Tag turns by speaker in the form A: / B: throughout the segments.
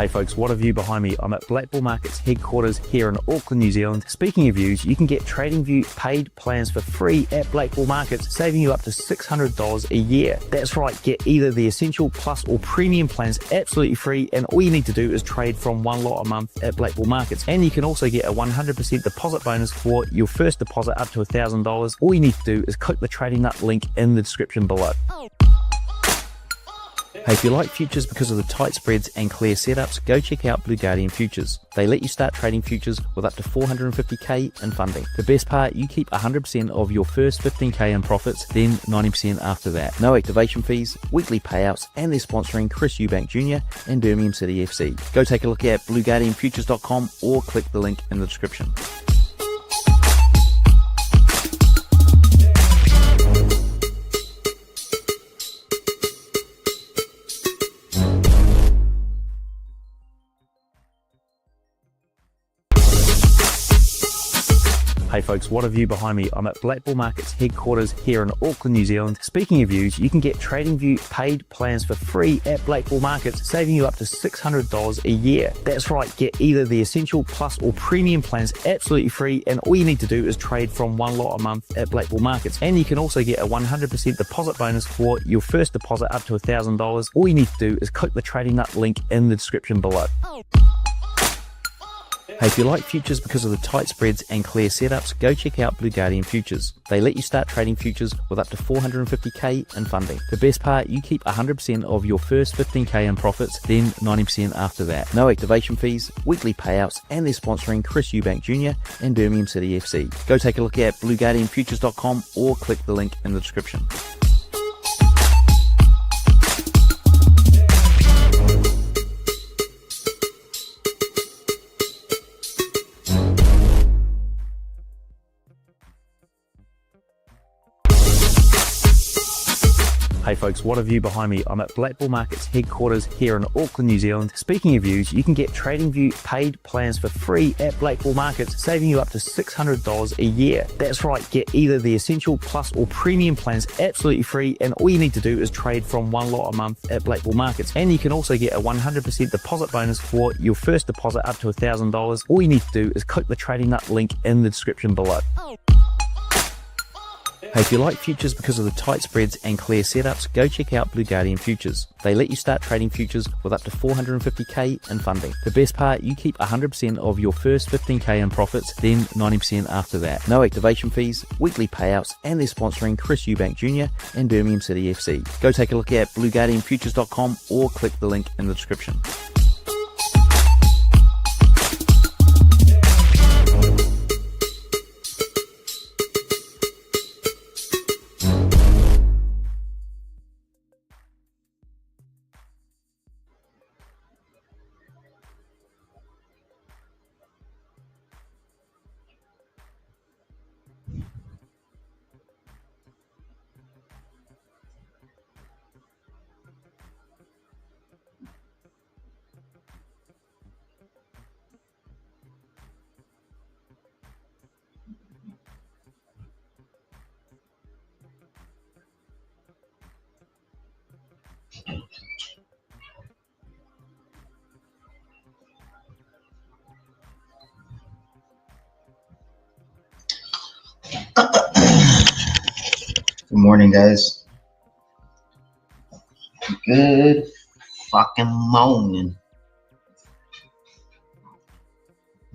A: Hey folks, what a view behind me. I'm at Black Bull Markets headquarters here in Auckland, New Zealand. Speaking of views, you can get TradingView paid plans for free at Black Bull Markets, saving you up to $600 a year. That's right, get either the Essential, Plus or Premium plans absolutely free, and all you need to do is trade from one lot a month at Black Bull Markets. And you can also get a 100% deposit bonus for your first deposit up to $1,000. All you need to do is click the Trading Nut link in the description below. Hey, if you like futures because of the tight spreads and clear setups, go check out Blue Guardian Futures. They let you start trading futures with up to $450k in funding. The best part, you keep 100% of your first 15k in profits, then 90% after that. No activation fees, weekly payouts, and they're sponsoring Chris Eubank Jr. and Birmingham City FC. Go take a look at blueguardianfutures.com or click the link in the description. Hey folks, what a view behind me. I'm at Black Bull Markets headquarters here in Auckland, New Zealand. Speaking of views, you can get TradingView paid plans for free at Black Bull Markets, saving you up to $600 a year. That's right, get either the Essential, Plus or Premium plans absolutely free, and all you need to do is trade from one lot a month at Black Bull Markets. And you can also get a 100% deposit bonus for your first deposit up to $1,000. All you need to do is click the Trading Nut link in the description below. Hey, if you like futures because of the tight spreads and clear setups, go check out Blue Guardian Futures. They let you start trading futures with up to $450k in funding. The best part, you keep 100% of your first 15k in profits, then 90% after that. No activation fees, weekly payouts, and they're sponsoring Chris Eubank Jr. and Birmingham City FC. Go take a look at blueguardianfutures.com or click the link in the description. Hey folks, what a view behind me. I'm at Black Bull Markets headquarters here in Auckland, New Zealand. Speaking of views, you can get TradingView paid plans for free at Black Bull Markets, saving you up to $600 a year. That's right, get either the Essential, Plus or Premium plans absolutely free, and all you need to do is trade from one lot a month at Black Bull Markets. And you can also get a 100% deposit bonus for your first deposit up to $1,000. All you need to do is click the Trading Nut link in the description below. Hey, if you like futures because of the tight spreads and clear setups, go check out Blue Guardian Futures. They let you start trading futures with up to $450k in funding. The best part, you keep 100% of your first 15k in profits, then 90% after that. No activation fees, weekly payouts, and they're sponsoring Chris Eubank Jr. and Birmingham City FC. Go take a look at blueguardianfutures.com or click the link in the description.
B: Good morning, guys. Good fucking morning.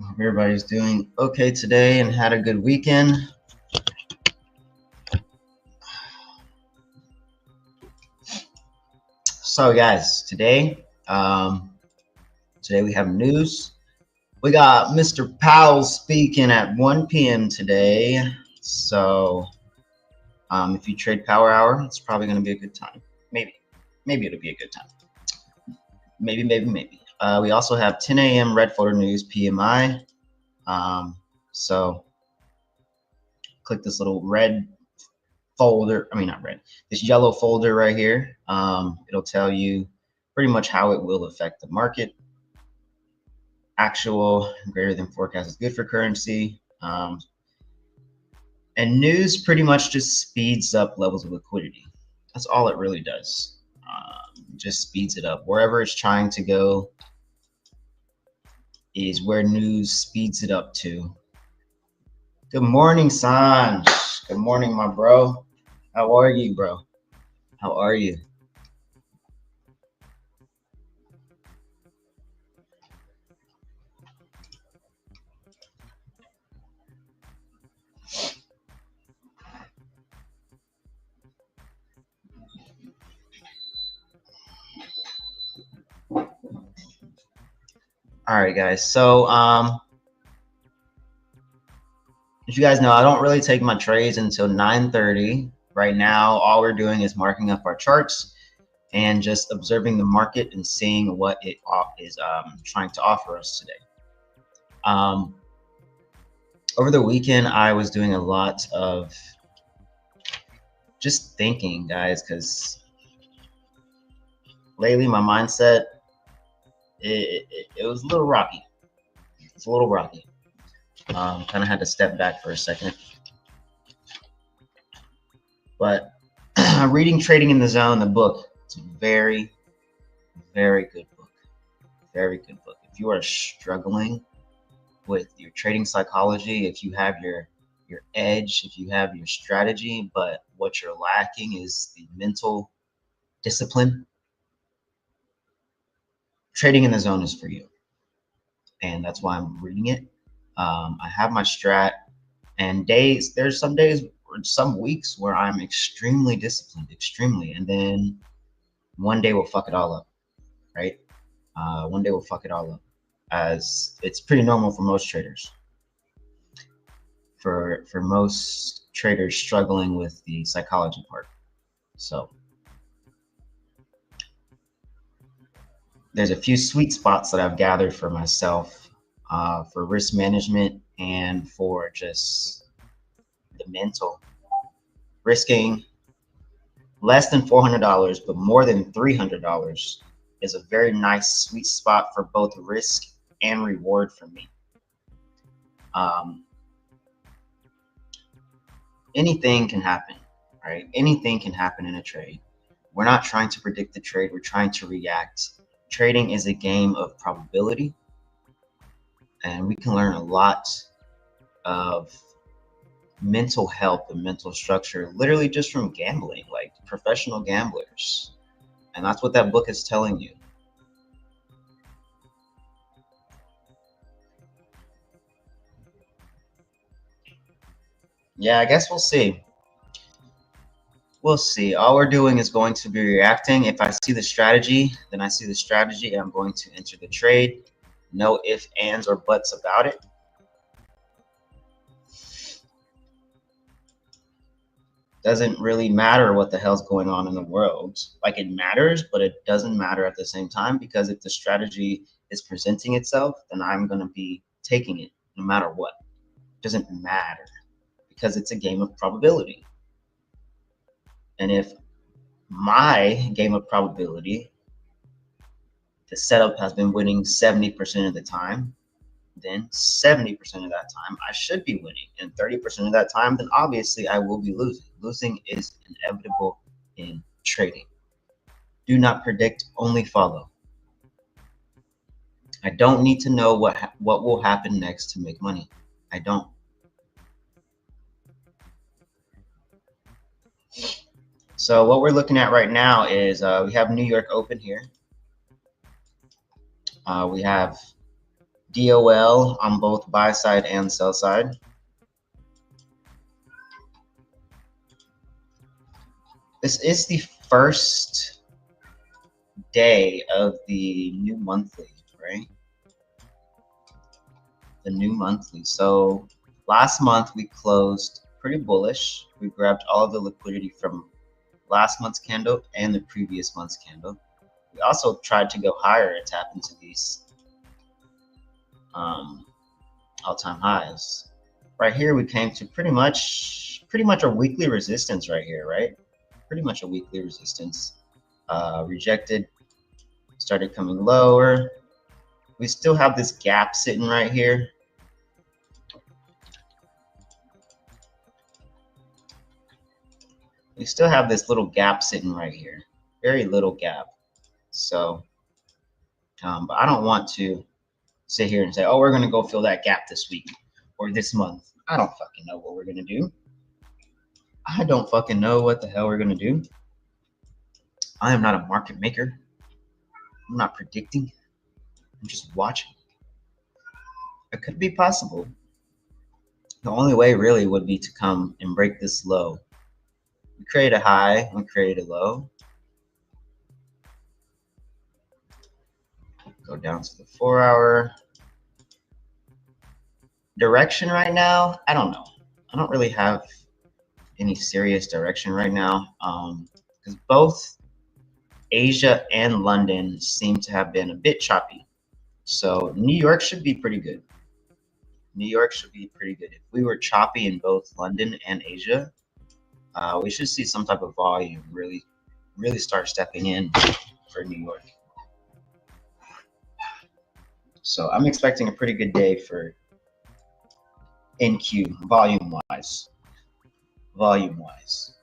B: Hope everybody's doing okay today and had a good weekend. So, guys, today we have news. We got Mr. Powell speaking at 1 p.m. today. So, if you trade Power Hour, it's probably going to be a good time. Maybe it'll be a good time. Maybe. We also have 10 a.m. red folder news PMI. So click this little red folder. I mean, not red. This yellow folder right here. It'll tell you pretty much how it will affect the market. Actual greater than forecast is good for currency. And news pretty much just speeds up levels of liquidity. That's all it really does. Just speeds it up. Wherever it's trying to go, is where news speeds it up to. Good morning, Sanj. Good morning, my bro. How are you, bro? How are you? All right, guys. So, as you guys know, I don't really take my trades until 9:30. Right now, all we're doing is marking up our charts and just observing the market and seeing what it is trying to offer us today. Over the weekend, I was doing a lot of just thinking, guys, because lately my mindset, it was a little rocky. It's a little rocky. Kind of had to step back for a second. But reading Trading in the Zone, the book, it's a very, very good book. Very good book. If you are struggling with your trading psychology, if you have your edge, if you have your strategy, but what you're lacking is the mental discipline, Trading in the Zone is for you. And that's why I'm reading it. I have my strat, and there's some days or some weeks where I'm extremely disciplined, and then one day we'll fuck it all up, right? One day we'll fuck it all up, as it's pretty normal for most traders. For most traders struggling with the psychology part. So there's a few sweet spots that I've gathered for myself, for risk management and for just the mental. Risking less than $400 but more than $300 is a very nice sweet spot for both risk and reward for me. Anything can happen, right? Anything can happen in a trade. We're not trying to predict the trade, we're trying to react. Trading is a game of probability, and we can learn a lot of mental health and mental structure literally just from gambling, like professional gamblers. And that's what that book is telling you. Yeah, I guess we'll see. We'll see. All we're doing is going to be reacting. If I see the strategy, then I see the strategy and I'm going to enter the trade. No ifs, ands, or buts about it. Doesn't really matter what the hell's going on in the world. Like, it matters, but it doesn't matter at the same time, because if the strategy is presenting itself, then I'm going to be taking it no matter what. It doesn't matter, because it's a game of probability. And if my game of probability, the setup has been winning 70% of the time, then 70% of that time I should be winning, and 30% of that time, then obviously I will be losing. Losing is inevitable in trading. Do not predict, only follow. I don't need to know what will happen next to make money. I don't. So what we're looking at right now is we have New York open here. We have DOL on both buy side and sell side. This is the first day of the new monthly, right? The new monthly. So last month we closed pretty bullish. We grabbed all of the liquidity from last month's candle and the previous month's candle. We also tried to go higher and tap into these all-time highs. Right here we came to pretty much a weekly resistance right here, right? Pretty much a weekly resistance. Rejected, started coming lower. We still have this gap sitting right here. We still have this little gap sitting right here. Very little gap. So, but I don't want to sit here and say, oh, we're going to go fill that gap this week or this month. I don't fucking know what we're going to do. I don't fucking know what the hell we're going to do. I am not a market maker. I'm not predicting. I'm just watching. It could be possible. The only way really would be to come and break this low. We create a high, we create a low. Go down to the 4 hour. Direction right now, I don't know. I don't really have any serious direction right now because both Asia and London seem to have been a bit choppy. So New York should be pretty good. New York should be pretty good. If we were choppy in both London and Asia, we should see some type of volume really start stepping in for New York. So I'm expecting a pretty good day for NQ volume-wise. Volume-wise.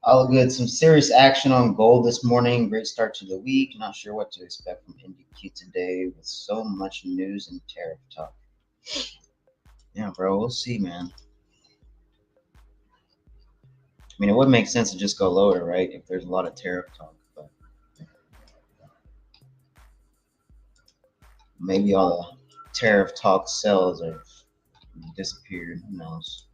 B: All good. Some serious action on gold this morning. Great start to the week. Not sure what to expect from NDQ today with so much news and tariff talk. Yeah, bro, we'll see, man. I mean, it would make sense to just go lower, right? If there's a lot of tariff talk, but maybe all the tariff talk sells have disappeared. Who knows?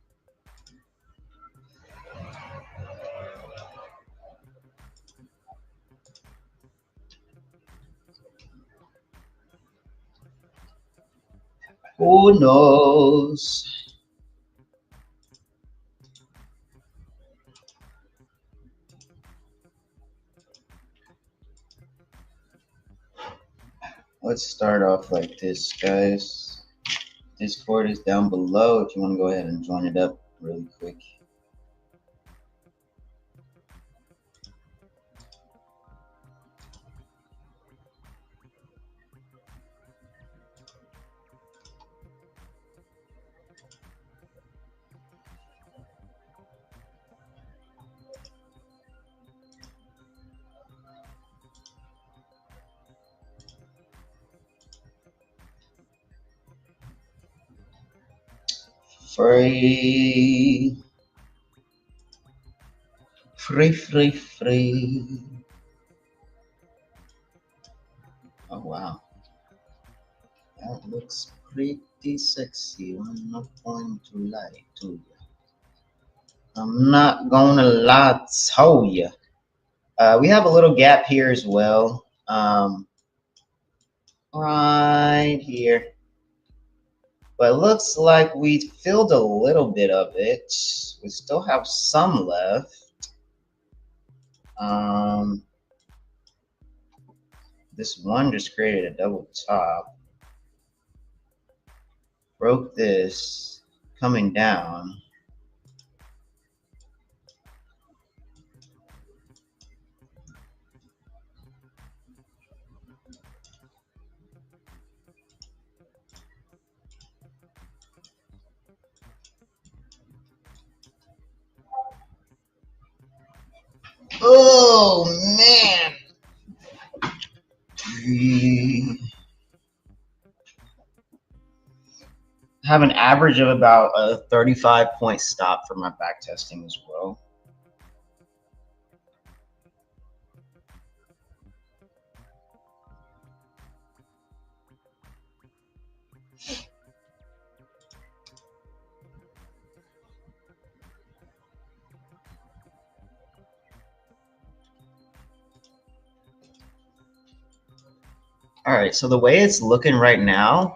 B: Who knows? Let's start off like this, guys. Discord is down below if you want to go ahead and join it up really quick. Free. Oh, wow. That looks pretty sexy. I'm not going to lie to you. I'm not gonna lie to you. We have a little gap here as well. Right here. But it looks like we filled a little bit of it. We still have some left. This one just created a double top. Broke this, coming down. Oh, man. Have an average of about a 35-point stop for my back testing as well. All right, so the way it's looking right now,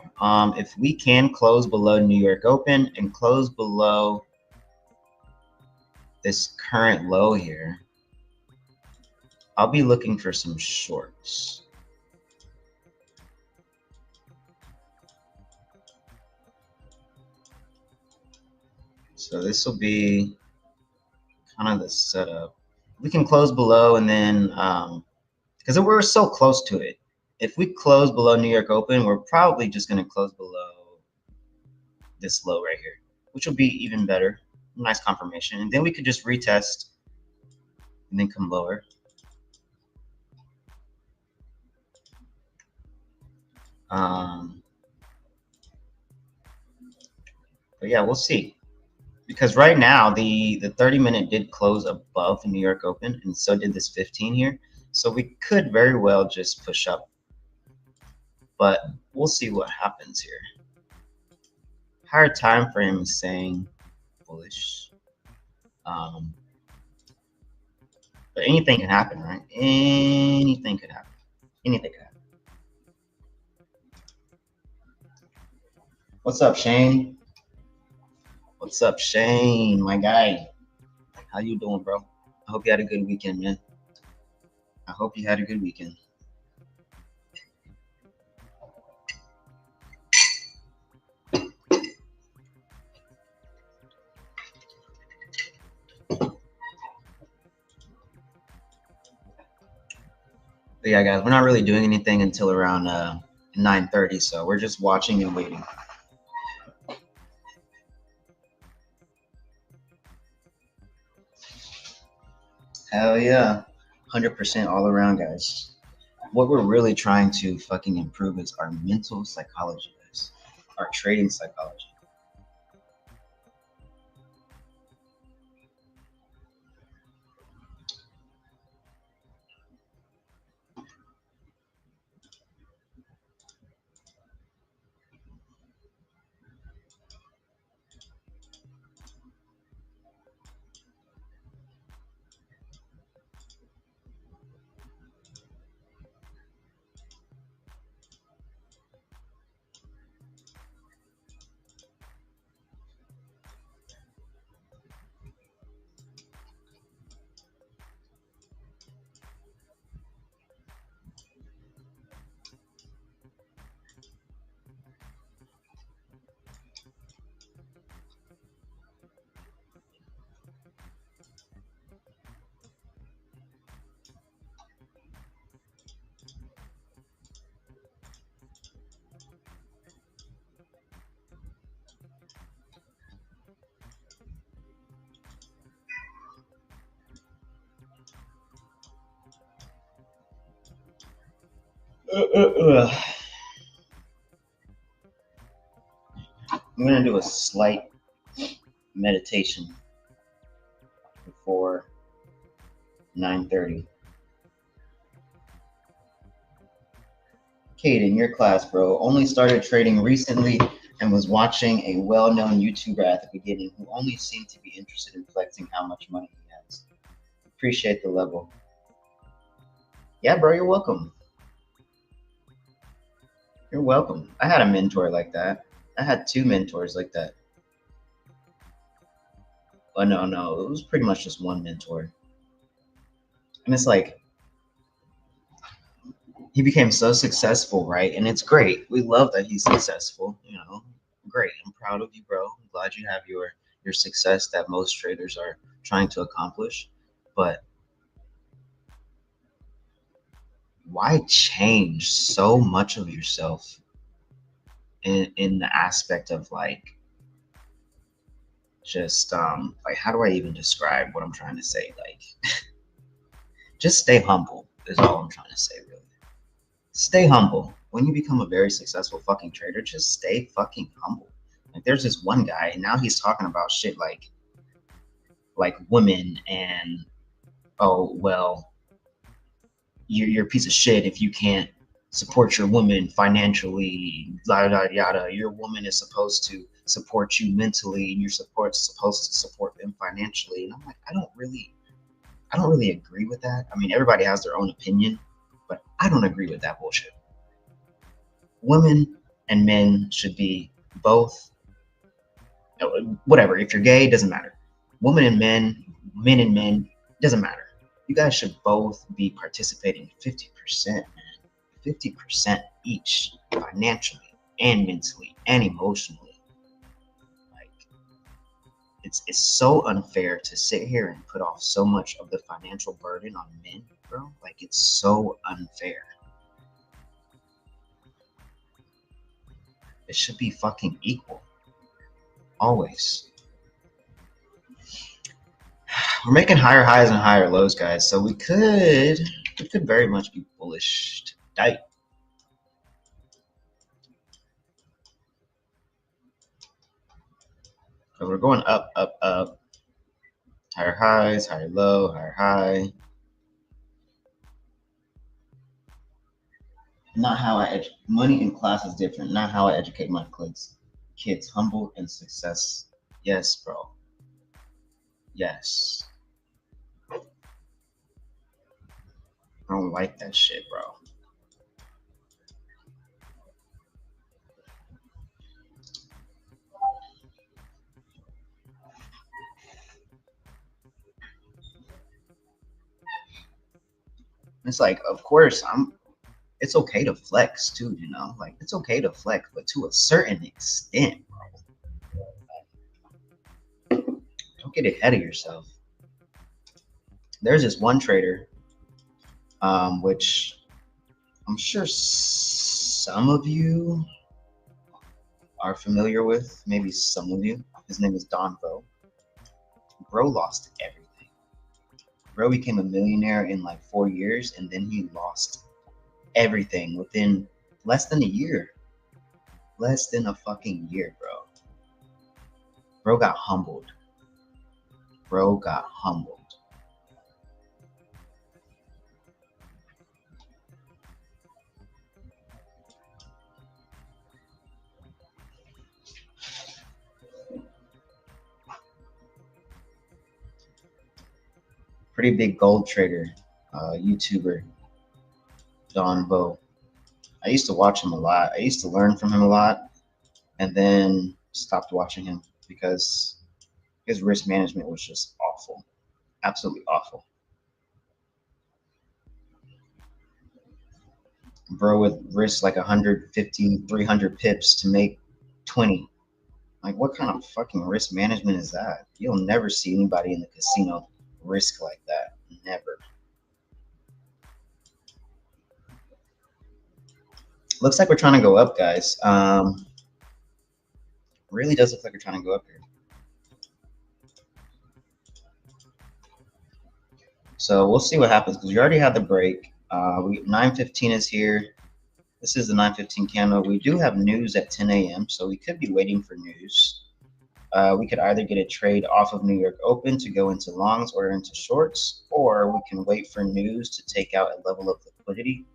B: if we can close below New York Open and close below this current low here, I'll be looking for some shorts. So this will be kind of the setup. We can close below, and then because we're so close to it, if we close below New York Open, we're probably just going to close below this low right here, which will be even better. Nice confirmation. And then we could just retest and then come lower. But yeah, we'll see. Because right now the 30-minute did close above the New York Open, and so did this 15 here. So we could very well just push up. But we'll see what happens here. Higher time frame is saying bullish. But anything can happen, right? Anything could happen. Anything could happen. What's up, Shane? What's up, Shane, my guy? How you doing, bro? I hope you had a good weekend, man. I hope you had a good weekend. But yeah, guys, we're not really doing anything until around 9:30, so we're just watching and waiting. Hell yeah, 100% all around, guys. What we're really trying to fucking improve is our mental psychology, guys. Our trading psychology. I'm gonna do a slight meditation before 9:30. Kayden, your class, bro. Only started trading recently and was watching a well-known YouTuber at the beginning who only seemed to be interested in flexing how much money he has. Appreciate the level. Yeah, bro, you're welcome. You're welcome. I had a mentor like that. I had 2 mentors like that. Oh, no, it was pretty much just one mentor. And it's like, he became so successful, right? And it's great. We love that he's successful, you know. Great. I'm proud of you, bro. I'm glad you have your success that most traders are trying to accomplish. But why change so much of yourself in the aspect of like just like, how do I even describe what I'm trying to say? Like, just stay humble is all I'm trying to say, really. Stay humble. When you become a very successful fucking trader, just stay fucking humble. Like, there's this one guy, and now he's talking about shit like women and, oh well, you're a piece of shit if you can't support your woman financially, yada yada. Your woman is supposed to support you mentally, and you're supposed to support them financially. And I'm like, I don't really agree with that. I mean, everybody has their own opinion, but I don't agree with that bullshit. Women and men should be both, whatever. If you're gay, it doesn't matter. Women and men men and men, doesn't matter. You guys should both be participating 50%, man. 50% each, financially and mentally and emotionally. Like, it's so unfair to sit here and put off so much of the financial burden on men, bro. Like, it's so unfair. It should be fucking equal. Always. We're making higher highs and higher lows, guys. So we could very much be bullish tonight. So we're going up, up, up. Higher highs, higher low, higher high. Not how I money in class is different. Not how I educate my kids. Humble and success. Yes, bro. Yes. I don't like that shit, bro. It's like, of course, it's okay to flex too, you know? Like, it's okay to flex, but to a certain extent, bro. Don't get ahead of yourself. There's this one trader, which I'm sure some of you are familiar with, maybe some of you. His name is Don Vo. Bro lost everything. Bro became a millionaire in like 4 years, and then he lost everything within less than a year. Less than a fucking year, bro. Bro got humbled. Bro got humbled. Pretty big gold trader, YouTuber, Don Vo. I used to watch him a lot. I used to learn from him a lot, and then stopped watching him because his risk management was just awful. Absolutely awful. Bro would risk like 150, 300 pips to make 20. Like, what kind of fucking risk management is that? You'll never see anybody in the casino risk like that. Never. Looks like we're trying to go up, guys. Really does look like we're trying to go up here. So we'll see what happens because we already had the break. 9:15 is here. This is the 9:15 candle. We do have news at 10 a.m. So we could be waiting for news. We could either get a trade off of New York Open to go into longs or into shorts, or we can wait for news to take out a level of liquidity,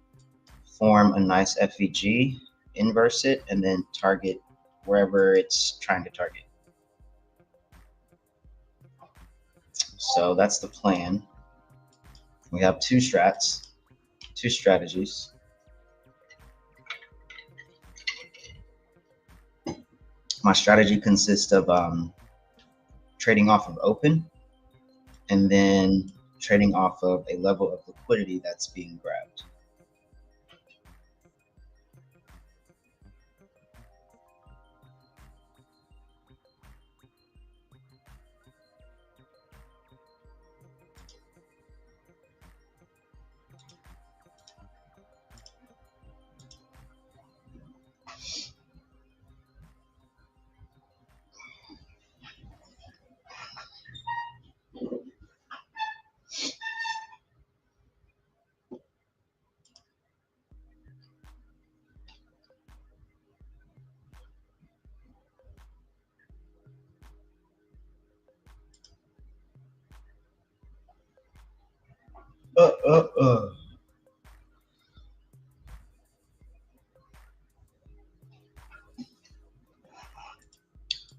B: form a nice FVG, inverse it, and then target wherever it's trying to target. So that's the plan. We have two strategies. My strategy consists of trading off of open and then trading off of a level of liquidity that's being grabbed.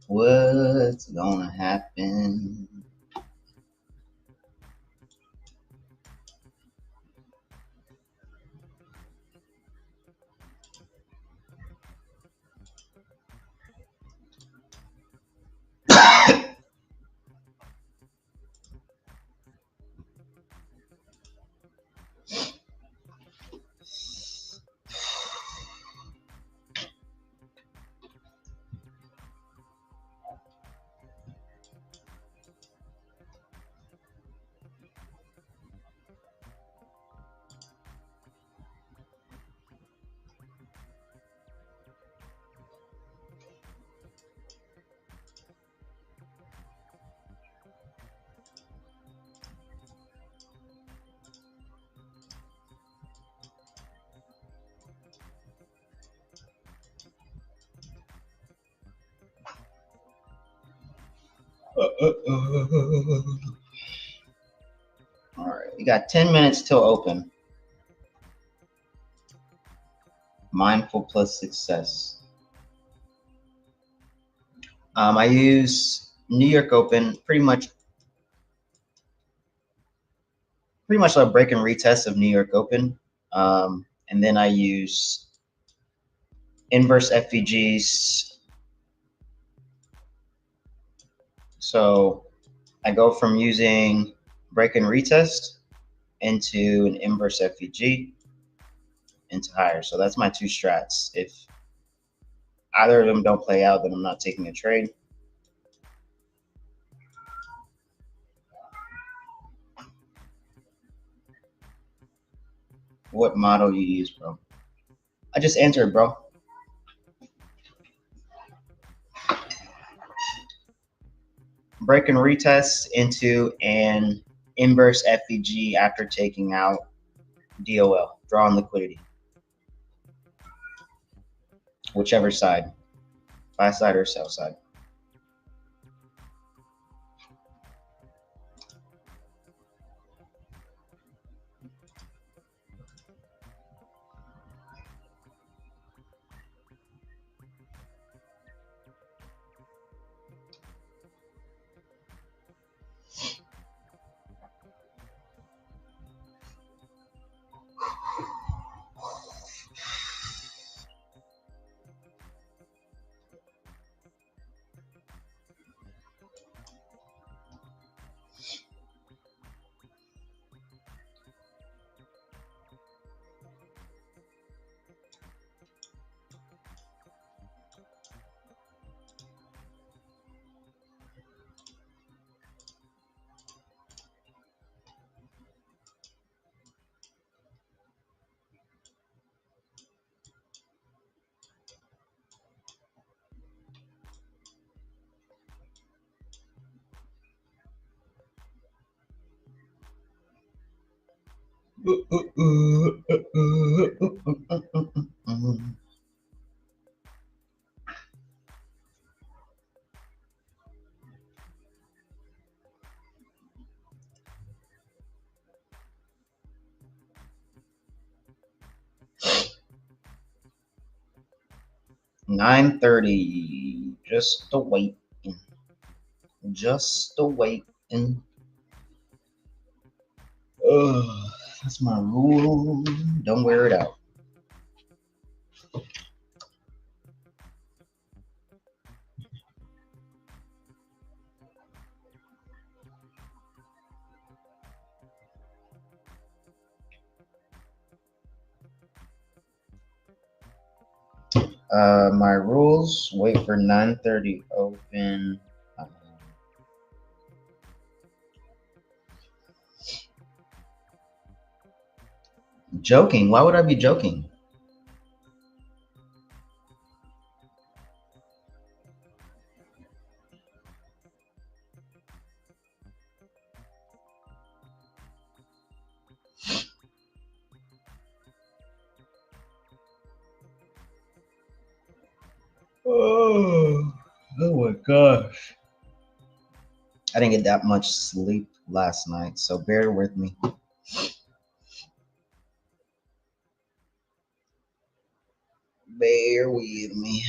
B: What's gonna happen? All right, we got 10 minutes till open. Mindful plus success. I use New York Open pretty much a break and retest of New York Open, and then I use inverse FVGs. So I go from using break and retest into an inverse FVG into higher. So that's my two strats. If either of them don't play out, then I'm not taking a trade. What model you use, bro? I just answered, bro. Break and retest into an inverse FVG after taking out DOL, draw on liquidity. Whichever side, buy side or sell side. $9.30. Just a wait. Just a wait. That's my rule. Don't wear it out. My rules, wait for 9:30 open. Joking? Why would I be joking? Oh my gosh. I didn't get that much sleep last night, so bear with me. Bear with me.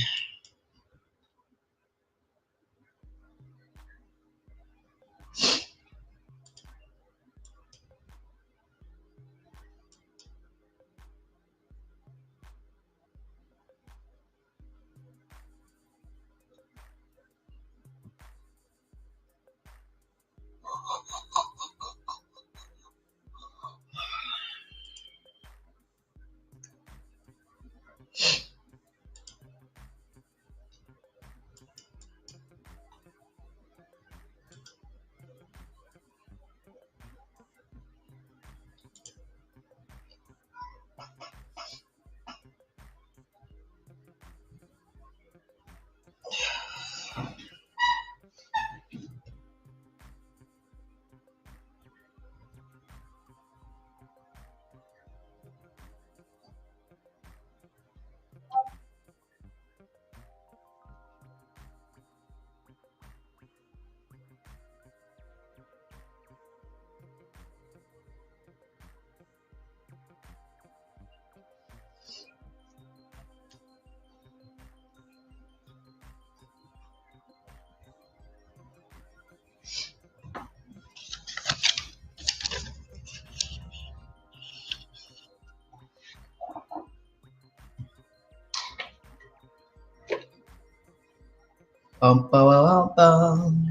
B: Bum, bum, bum, bum.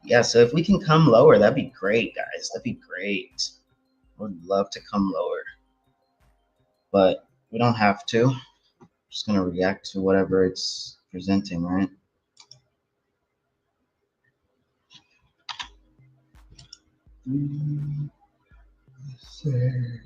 B: Yeah, so if we can come lower, that'd be great, guys. That'd be great. I would love to come lower, but we don't have to. Just gonna react to whatever it's presenting, right? Let's see.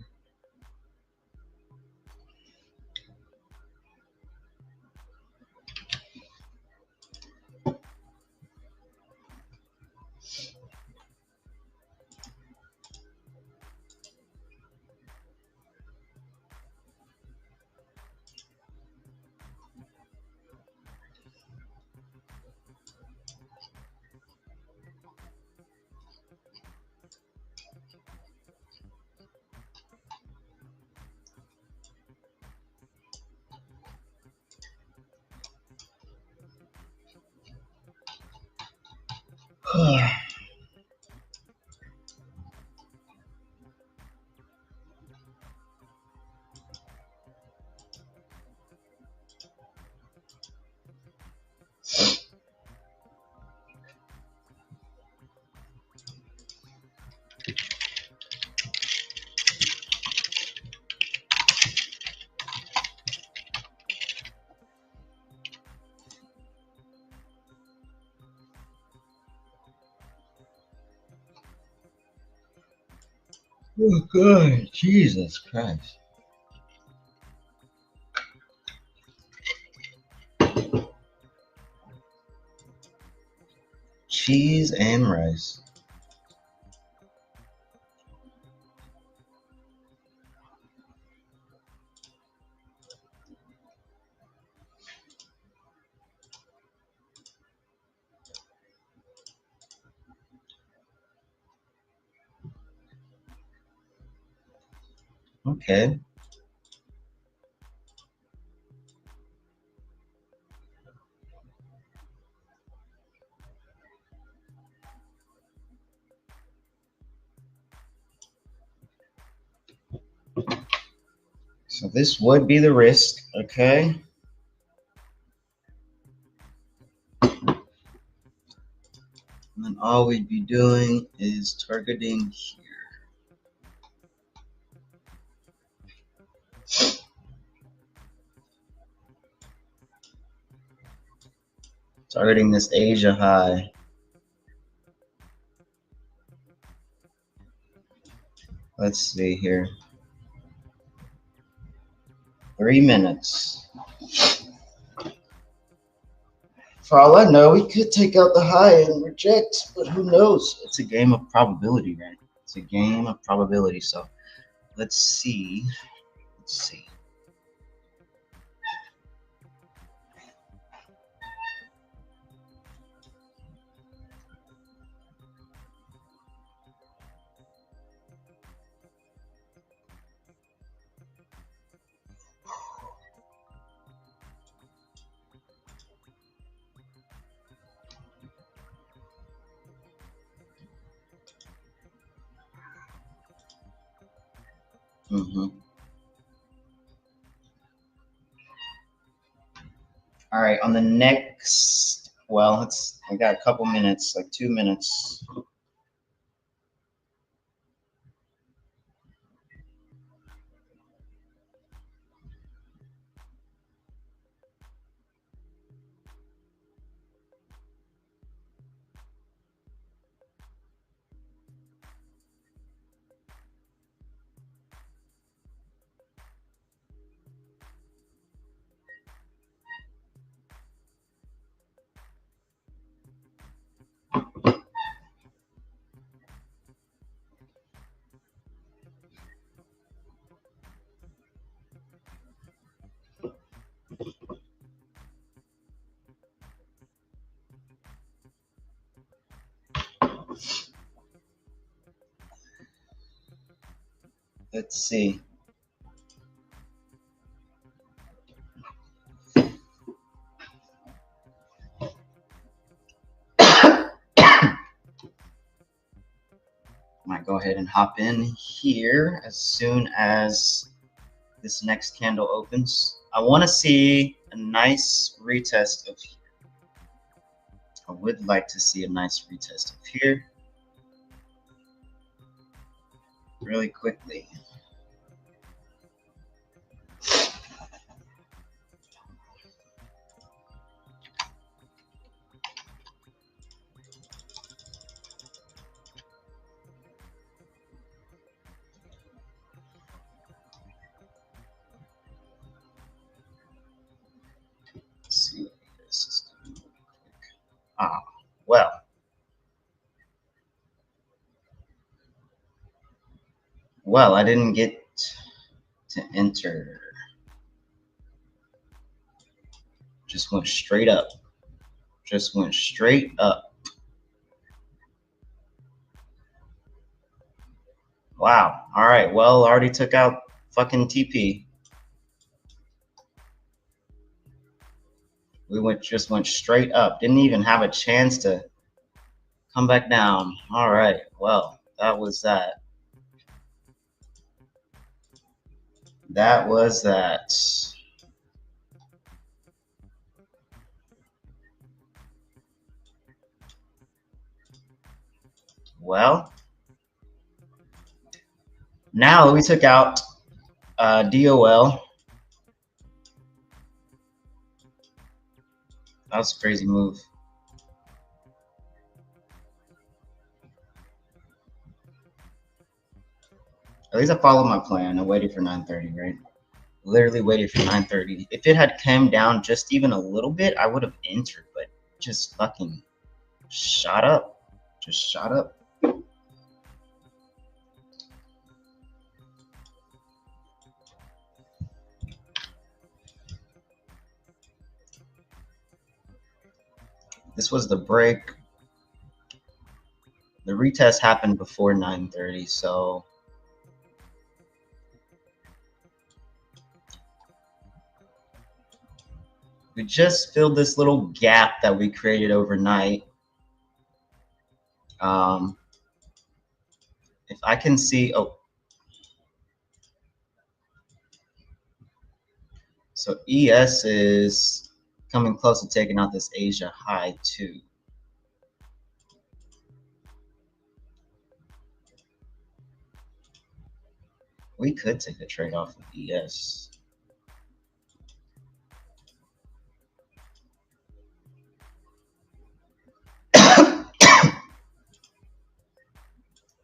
B: Oh, God, Jesus Christ. Cheese and rice. Okay. So this would be the risk, okay? And then all we'd be doing is targeting here. Targeting this Asia high. Let's see here. 3 minutes. For all I know, we could take out the high and reject, but who knows? It's a game of probability, right? It's a game of probability. So let's see. Let's see. All right, on the next, well, I got a couple minutes, like 2 minutes. Let's see. Might go ahead and hop in here as soon as this next candle opens. I want to see a nice retest of here. I would like to see a nice retest of here really quickly. Let's see what this is doing really quick. Well, I didn't get to enter. Just went straight up. Just went straight up. Wow. All right. Well, already took out fucking TP. We just went straight up. Didn't even have a chance to come back down. All right. Well, that was that. That was that. Well, now we took out DOL. That was a crazy move. At least I followed my plan. I waited for 9:30, right? Literally waited for 9:30. If it had come down just even a little bit, I would have entered, but just fucking shot up. Just shot up. This was the break. The retest happened before 9:30, so we just filled this little gap that we created overnight. If I can see, oh, so ES is coming close to taking out this Asia high too. We could take a trade off of ES.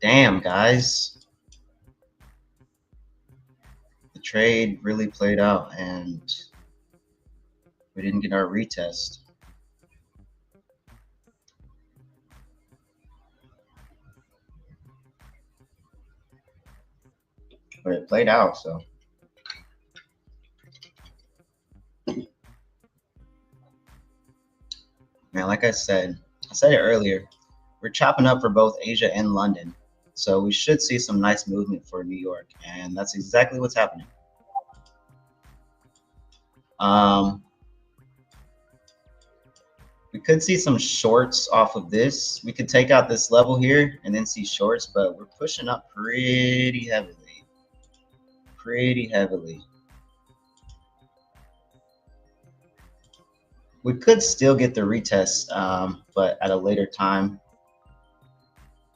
B: Damn, guys. The trade really played out and we didn't get our retest. But it played out, so. Man, like I said it earlier, we're chopping up for both Asia and London. So we should see some nice movement for New York, and that's exactly what's happening. We could see some shorts off of this. We could take out this level here and then see shorts, but we're pushing up pretty heavily. Pretty heavily. We could still get the retest, but at a later time.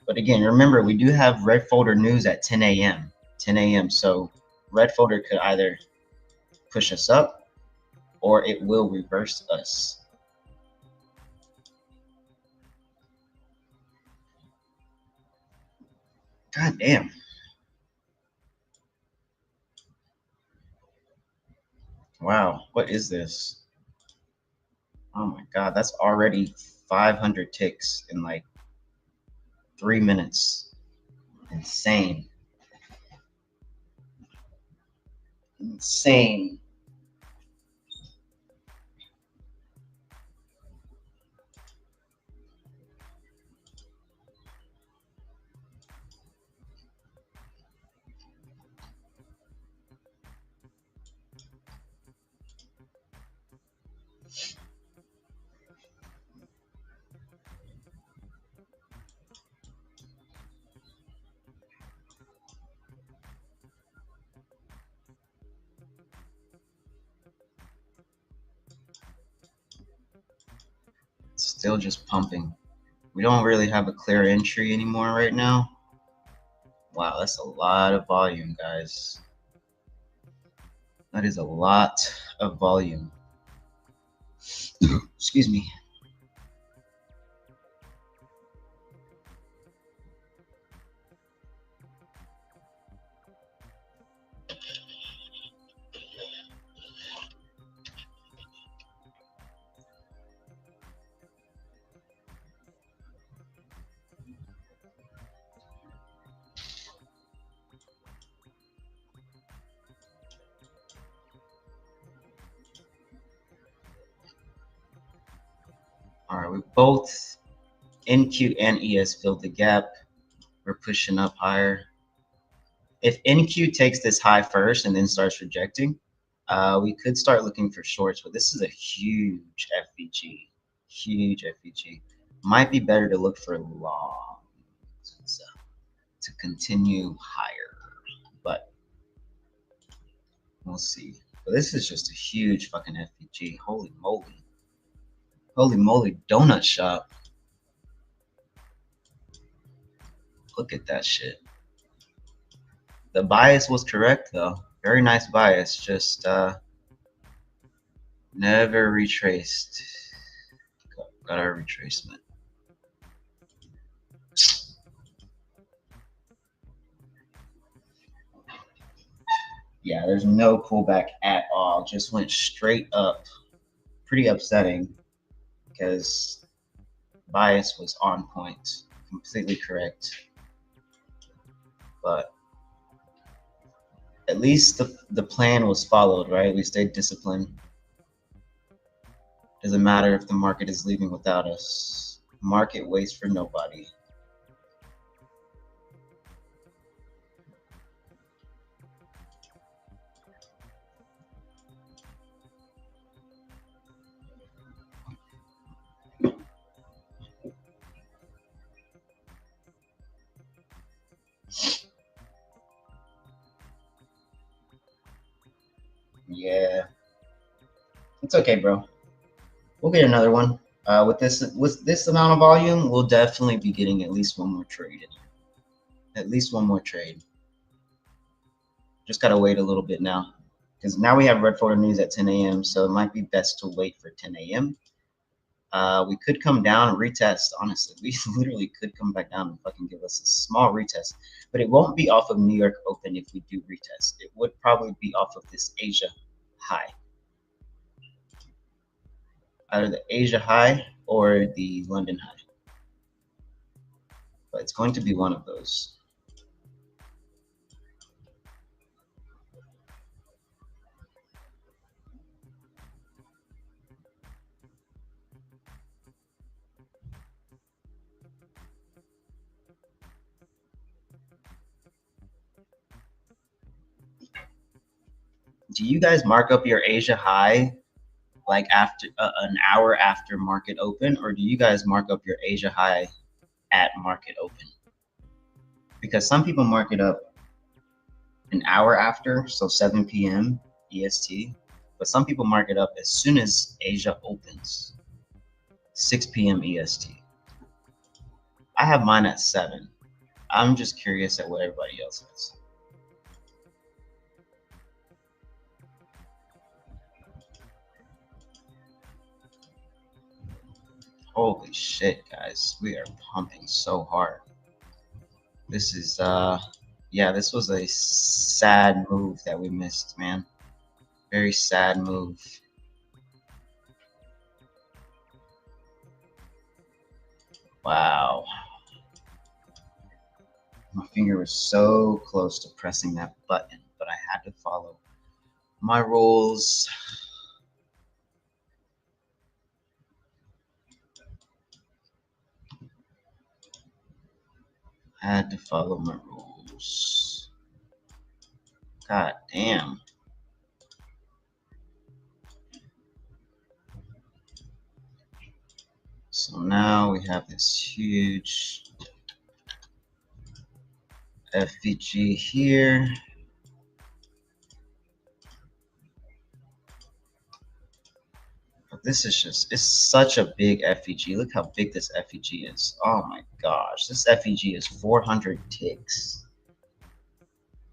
B: But again, remember, we do have red folder news at 10 a.m. 10 a.m. So red folder could either push us up or it will reverse us. God damn. Wow, what is this? Oh my God, that's already 500 ticks in like 3 minutes. Insane. Insane. Still just pumping. We don't really have a clear entry anymore right now. Wow, that's a lot of volume, guys. That is a lot of volume. Excuse me. All right, we both NQ and ES filled the gap. We're pushing up higher. If NQ takes this high first and then starts rejecting, we could start looking for shorts, but this is a huge FVG. Huge FVG. Might be better to look for long to continue higher, but we'll see. But this is just a huge fucking FVG. Holy moly. Holy moly, donut shop. Look at that shit. The bias was correct though. Very nice bias, just never retraced. Got our retracement. Yeah, there's no pullback at all. Just went straight up. Pretty upsetting because bias was on point, completely correct. But at least the plan was followed, right? We stayed disciplined. Doesn't matter if the market is leaving without us. Market waits for nobody. Yeah, it's okay, bro. We'll get another one. With this amount of volume, we'll definitely be getting at least one more trade. At least one more trade. Just gotta wait a little bit now, because now we have red folder news at 10 a.m. So it might be best to wait for 10 a.m. We could come down and retest. Honestly, we literally could come back down and fucking give us a small retest, but it won't be off of New York Open if we do retest. It would probably be off of this Asia high. Either the Asia high or the London high. But it's going to be one of those. Do you guys mark up your Asia high like after an hour after market open, or do you guys mark up your Asia high at market open? Because some people mark it up an hour after, so 7 p.m. EST, but some people mark it up as soon as Asia opens, 6 p.m. EST. I have mine at 7. I'm just curious at what everybody else has. Holy shit, guys. We are pumping so hard. This is, yeah, this was a sad move that we missed, man. Very sad move. Wow. My finger was so close to pressing that button, but I had to follow my rules. I had to follow my rules. God damn. So now we have this huge FVG here. this is just, it's such a big FEG. Look how big this FEG is. Oh my gosh, this FEG is 400 ticks.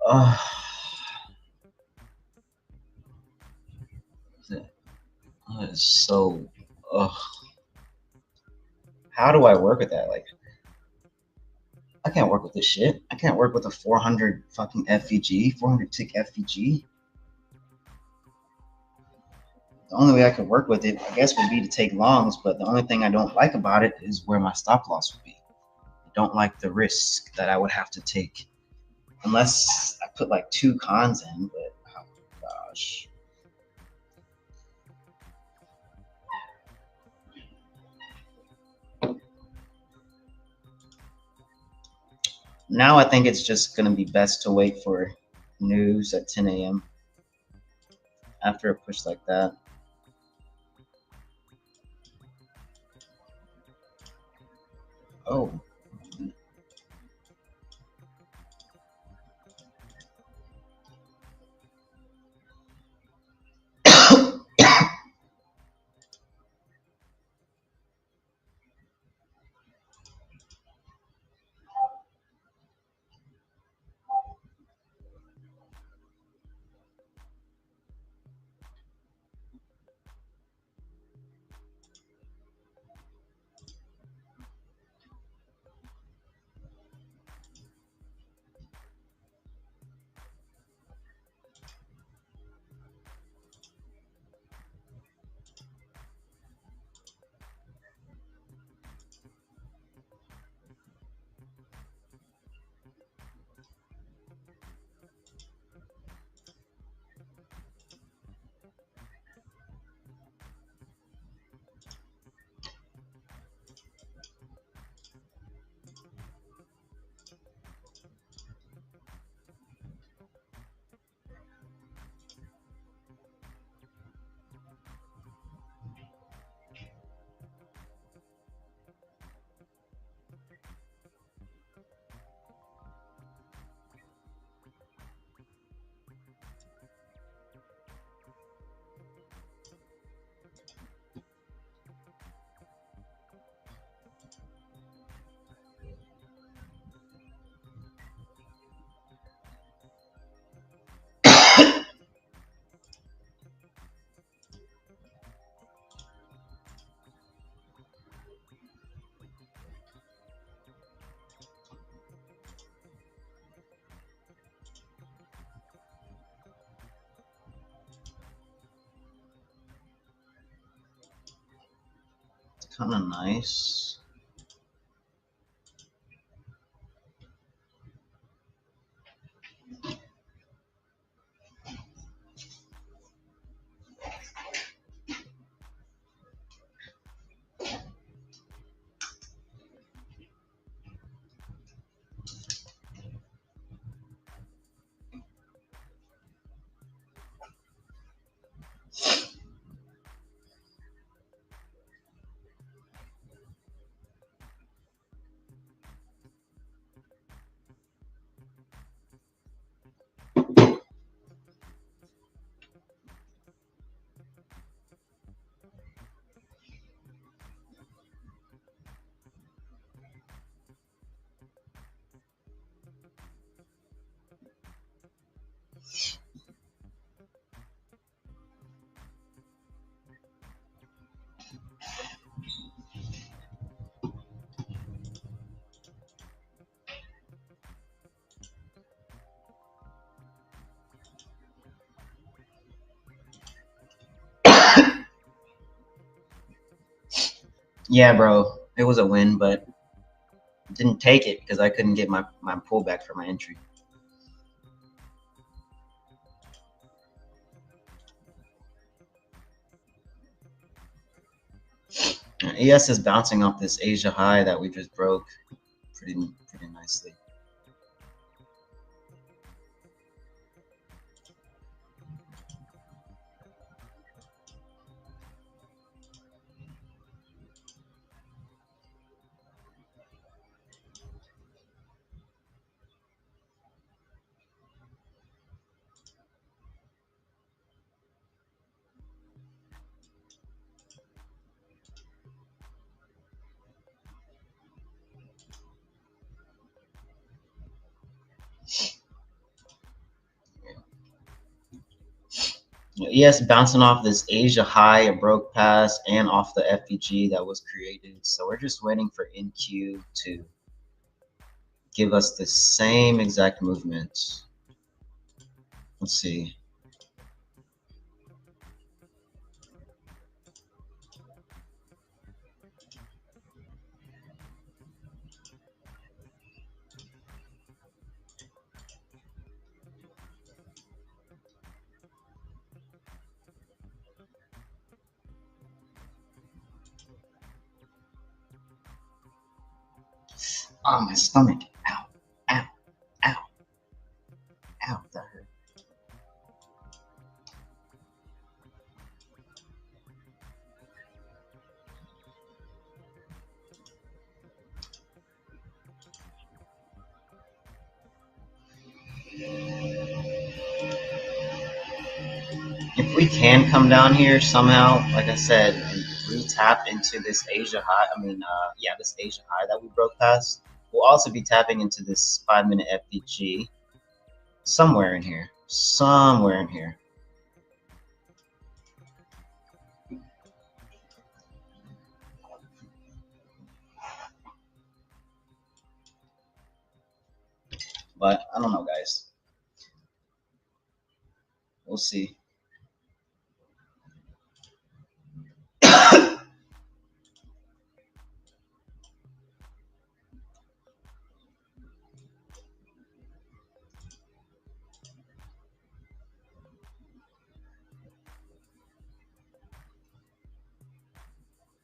B: Oh, that is so, ugh. How do I work with that? Like, I can't work with this shit. I can't work with a 400 fucking FEG, 400 tick FEG. The only way I could work with it, I guess, would be to take longs, but the only thing I don't like about it is where my stop loss would be. I don't like the risk that I would have to take. Unless I put like 2 cons in, but oh my gosh. Now I think it's just going to be best to wait for news at 10 a.m. after a push like that. Oh. Kind of nice. Yeah, bro, it was a win, but didn't take it because I couldn't get my pullback for my entry. ES is bouncing off this Asia high that we just broke pretty nicely. Yes, bouncing off this Asia high, a broke past, and off the FEG that was created. So we're just waiting for NQ to give us the same exact movement. Let's see. Oh, my stomach. Ow, ow, ow, ow, that hurt. If we can come down here somehow, like I said, and re-tap into this Asia high, this Asia high that we broke past, we'll also be tapping into this 5-minute FEG somewhere in here. Somewhere in here. But I don't know, guys. We'll see.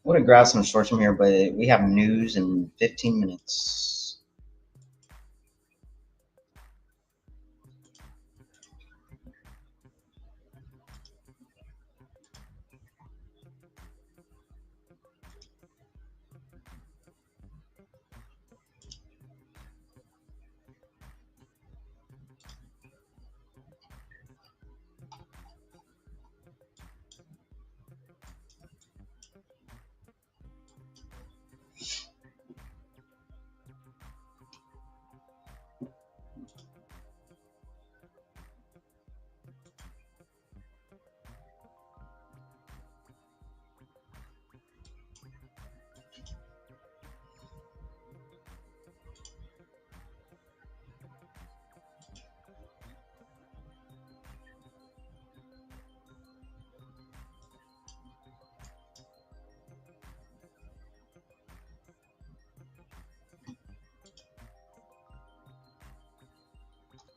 B: Would have grabbed some shorts from here, but we have news in 15 minutes.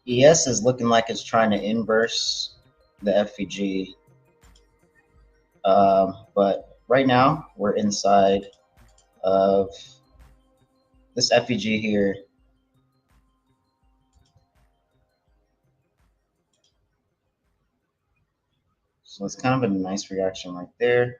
B: ES is looking like it's trying to inverse the FEG. But right now, we're inside of this FEG here. So it's kind of a nice reaction right there.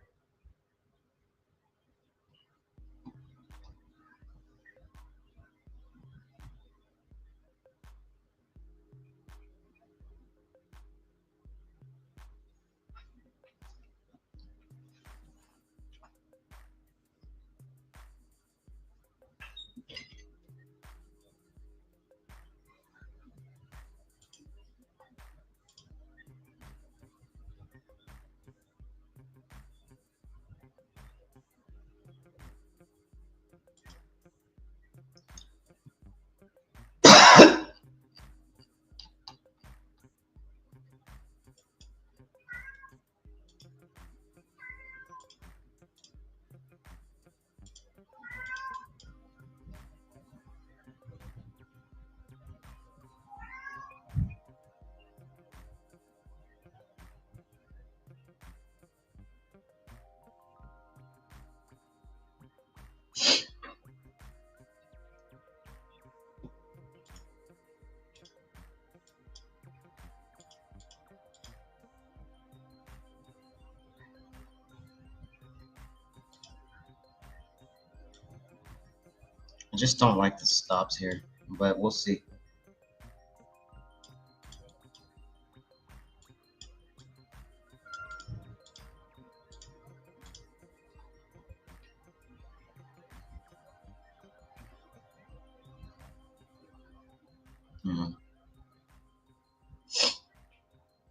B: I just don't like the stops here, but we'll see.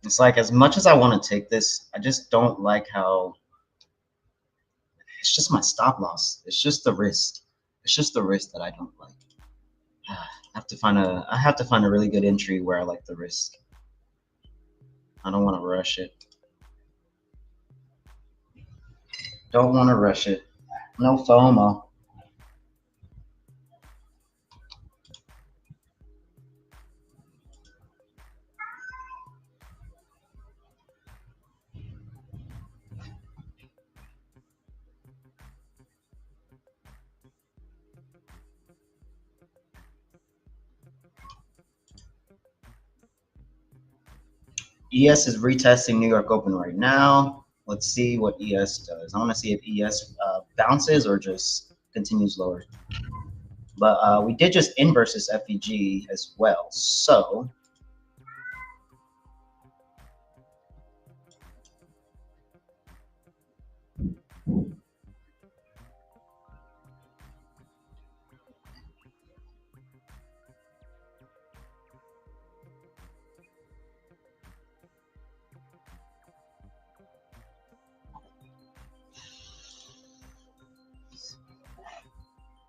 B: It's like, as much as I want to take this, I just don't like how it's just my stop loss. It's just the risk. It's just the risk that I don't like. I have to find a really good entry where I like the risk. I don't want to rush it. Don't want to rush it. No FOMO. ES is retesting New York Open right now. Let's see what ES does. I want to see if ES bounces or just continues lower. But we did just inverse this FEG as well. So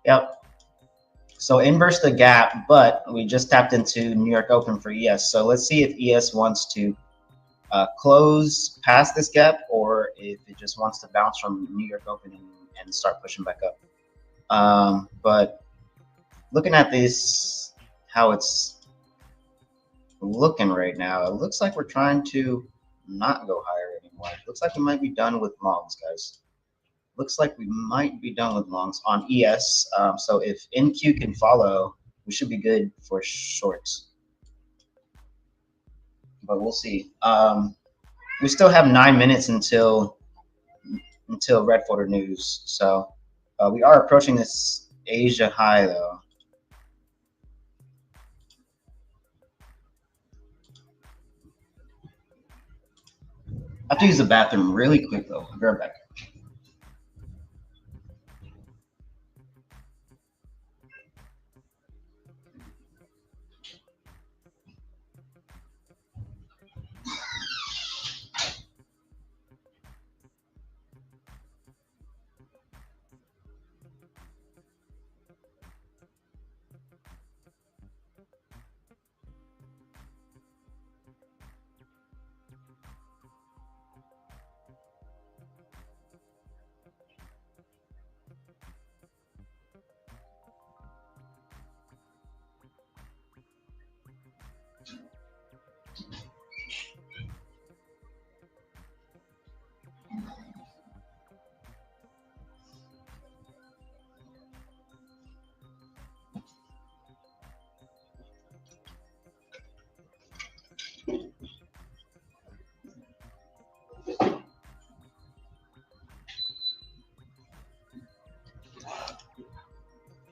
B: yep. So inverse the gap, but we just tapped into New York Open for ES. So let's see if ES wants to close past this gap or if it just wants to bounce from New York Open and start pushing back up. But looking at this, how it's looking right now, it looks like we're trying to not go higher anymore. It looks like we might be done with longs, guys. Looks like we might be done with longs on ES. So if NQ can follow, we should be good for shorts. But we'll see. We still have 9 minutes until red folder news. So we are approaching this Asia high though. I have to use the bathroom really quick though. I'll be right back.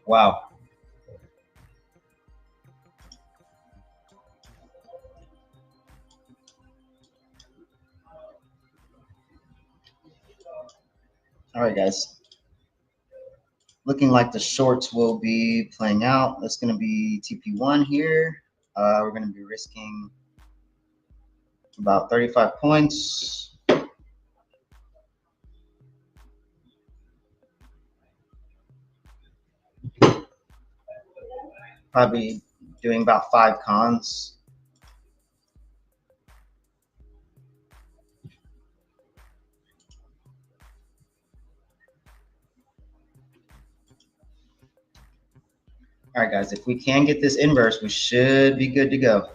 B: Wow. All right, guys. Looking like the shorts will be playing out. That's going to be TP1 here. We're going to be risking about 35 points. Probably doing about 5 cons. All right, guys, if we can get this inverse, we should be good to go.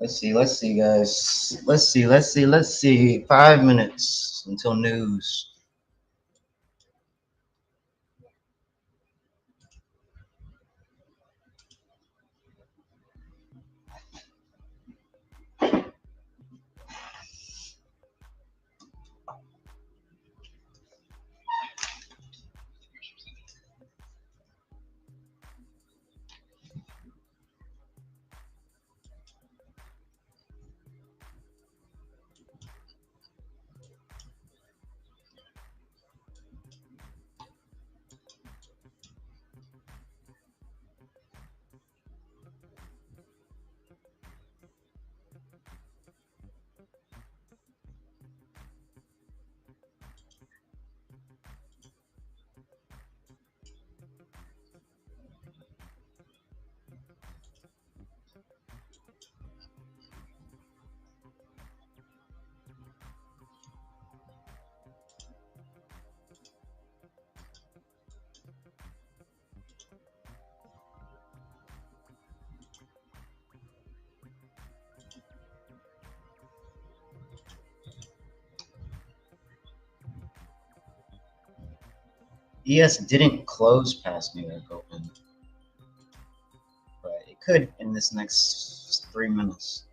B: Let's see, guys. Let's see. 5 minutes until news. ES didn't close past New York Open, but it could in this next 3 minutes.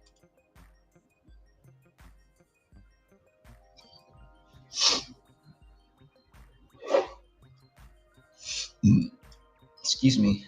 B: Excuse me.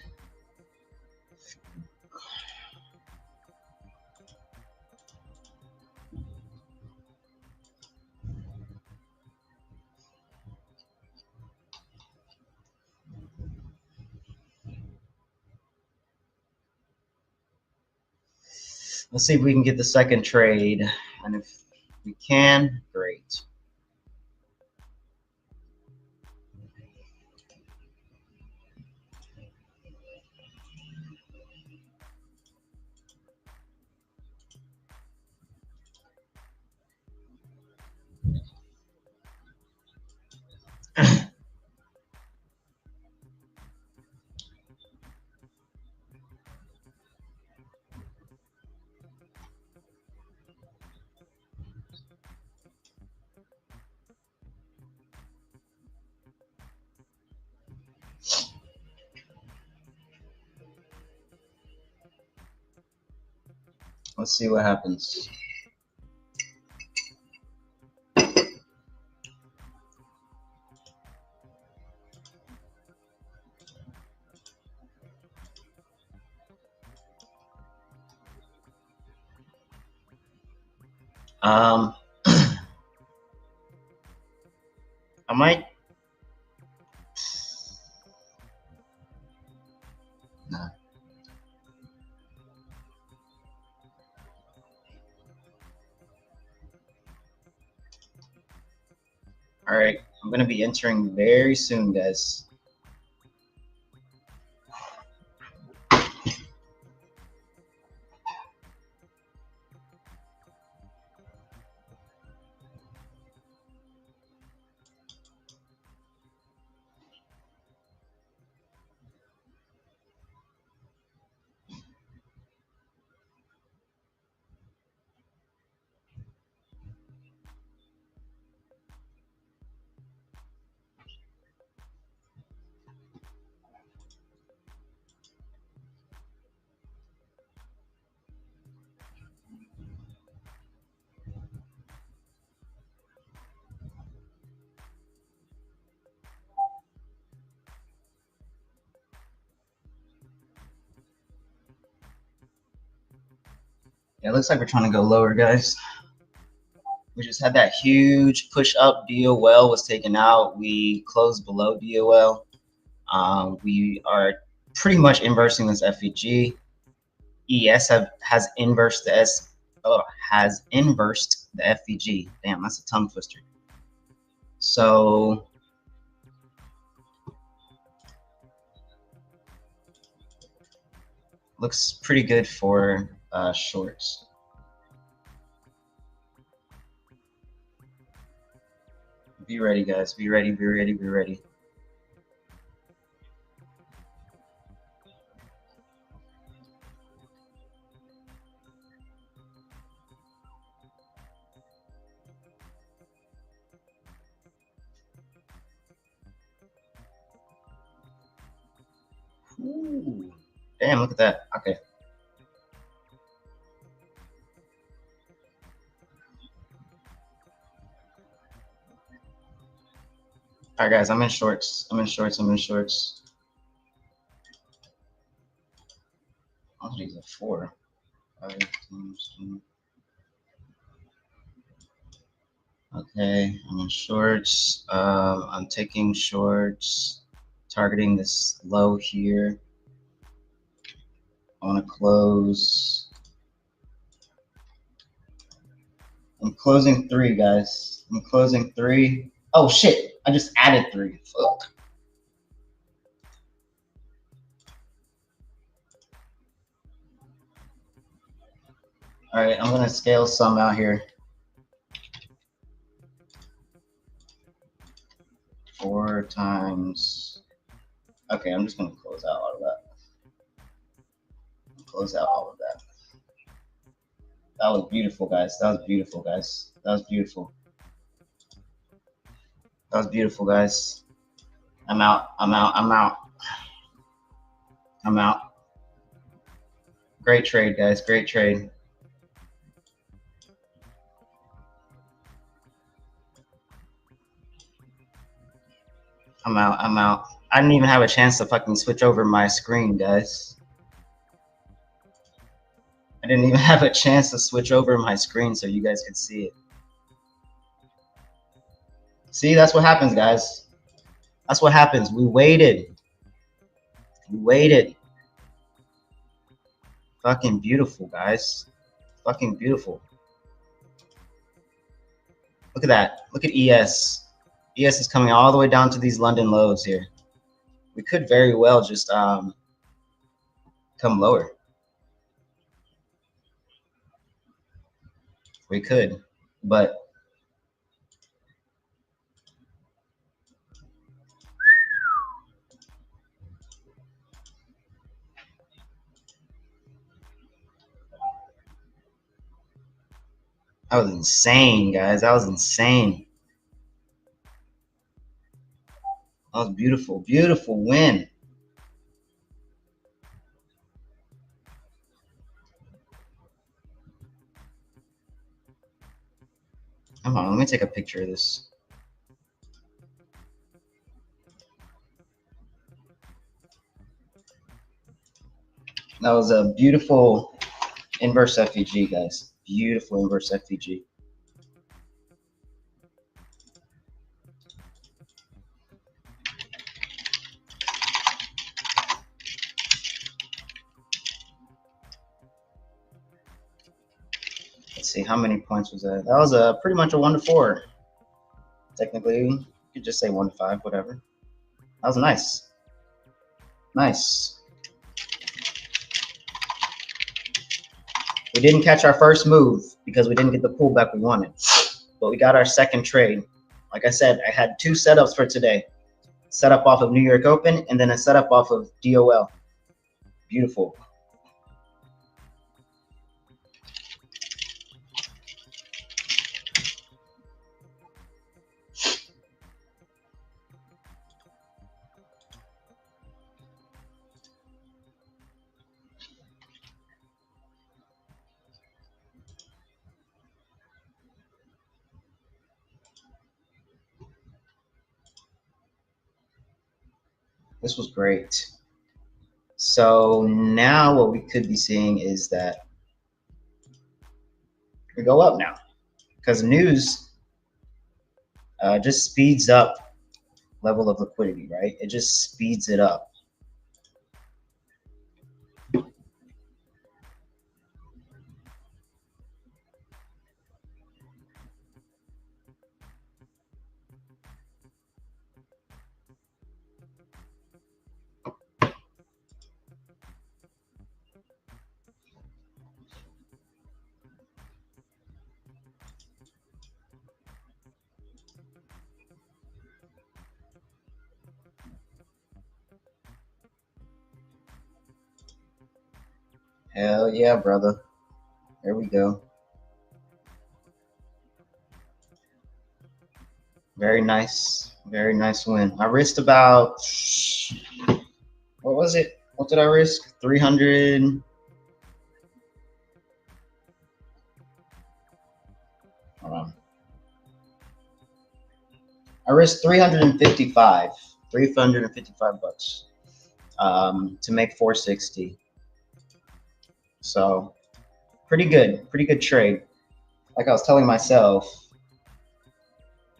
B: Let's see if we can get the second trade, and if we can, great. Let's see what happens. I might. Nah. All right, I'm gonna be entering very soon, guys. Yeah, it looks like we're trying to go lower, guys. We just had that huge push up. DOL was taken out. We closed below DOL. We are pretty much inversing this FEG. ES has inversed the FEG. Damn, that's a tongue twister. So looks pretty good for shorts. Be ready, guys. Be ready, be ready, be ready. Ooh. Damn, look at that. Okay. All right, guys, I'm in shorts. I'm in shorts. I'm in shorts. All of these are 4. 5 times 2. Okay, I'm in shorts. I'm taking shorts, targeting this low here. I want to close. I'm closing 3, guys. I'm closing 3. Oh shit! I just added 3. Fuck. All right, I'm gonna scale some out here. 4 times. Okay, I'm just gonna close out all of that. Close out all of that. That was beautiful, guys. That was beautiful, guys. That was beautiful. That was beautiful, guys. I'm out. I'm out. I'm out. I'm out. Great trade, guys. Great trade. I'm out. I'm out. I didn't even have a chance to fucking switch over my screen, guys. I didn't even have a chance to switch over my screen so you guys could see it. See, that's what happens, guys. That's what happens. We waited. We waited. Fucking beautiful, guys. Fucking beautiful. Look at that. Look at ES. ES is coming all the way down to these London lows here. We could very well just come lower. We could, but that was insane, guys. That was insane. That was beautiful. Beautiful win. Come on, let me take a picture of this. That was a beautiful inverse FEG, guys. Beautiful inverse FEG. Let's see, how many points was that? That was pretty much a 1 to 4. Technically, you could just say 1 to 5, whatever. That was nice. Nice. We didn't catch our first move because we didn't get the pullback we wanted, but we got our second trade. Like I said, I had 2 setups for today. Setup off of New York Open and then a setup off of DOL. Beautiful. This was great. So now what we could be seeing is that we go up now because news just speeds up level of liquidity, right? It just speeds it up. Hell yeah, brother. There we go. Very nice. Very nice win. I risked about, what was it? What did I risk? 300. Hold on. I risked 355. 355 bucks to make 460. So pretty good trade. Like I was telling myself,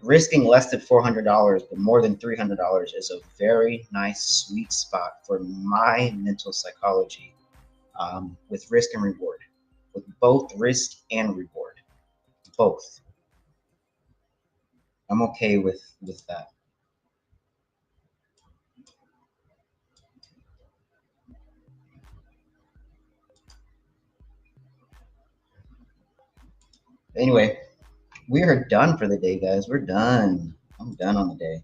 B: risking less than $400 but more than $300 is a very nice sweet spot for my mental psychology, with risk and reward, with both risk and reward, both. I'm okay with that. Anyway, we are done for the day, guys. We're done. I'm done on the day.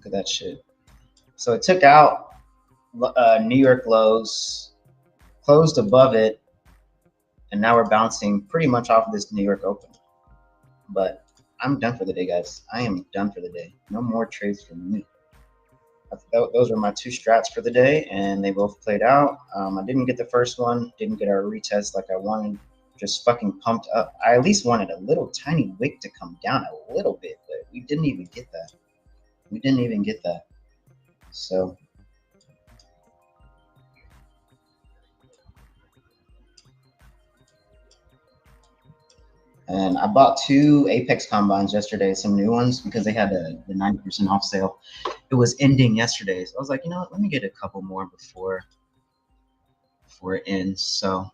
B: Look at that shit. So it took out New York lows, closed above it, and now we're bouncing pretty much off of this New York open. But I'm done for the day, guys. I am done for the day. No more trades for me. Those were my two strats for the day, and they both played out. I didn't get the first one, didn't get our retest like I wanted. Just fucking pumped up. I at least wanted a little tiny wick to come down a little bit, but we didn't even get that. We didn't even get that. So and I bought two Apex combines yesterday, some new ones, because they had the 90% off sale. It was ending yesterday, so I was like, you know what, let me get a couple more before it ends. So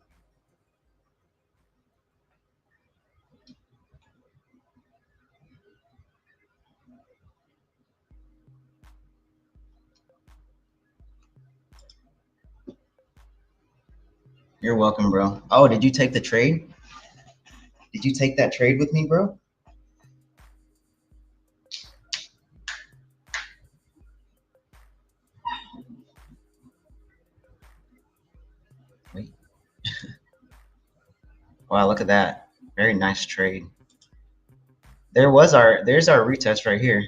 B: you're welcome, bro. Oh, did you take the trade? Did you take that trade with me, bro? Wait. Wow, look at that. Very nice trade. There's our retest right here.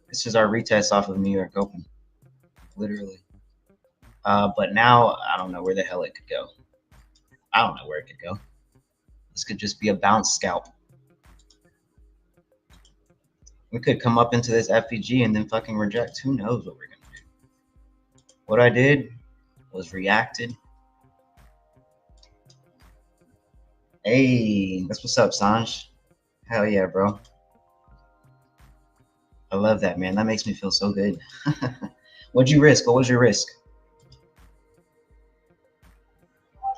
B: This is our retest off of New York Open. Literally. But now I don't know where the hell it could go. I don't know where it could go. This could just be a bounce scalp. We could come up into this FVG and then fucking reject. Who knows what we're gonna do? What I did was reacted. Hey, that's what's up, Sanj. Hell yeah, bro. I love that, man. That makes me feel so good. What'd you risk? What was your risk?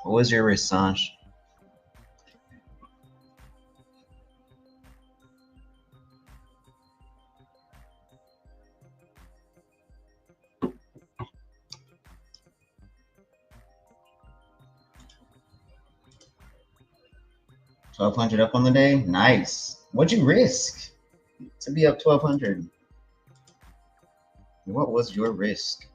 B: What was your risk, Sanj? $1,200 up on the day? Nice. What'd you risk to be up 1,200? What was your risk?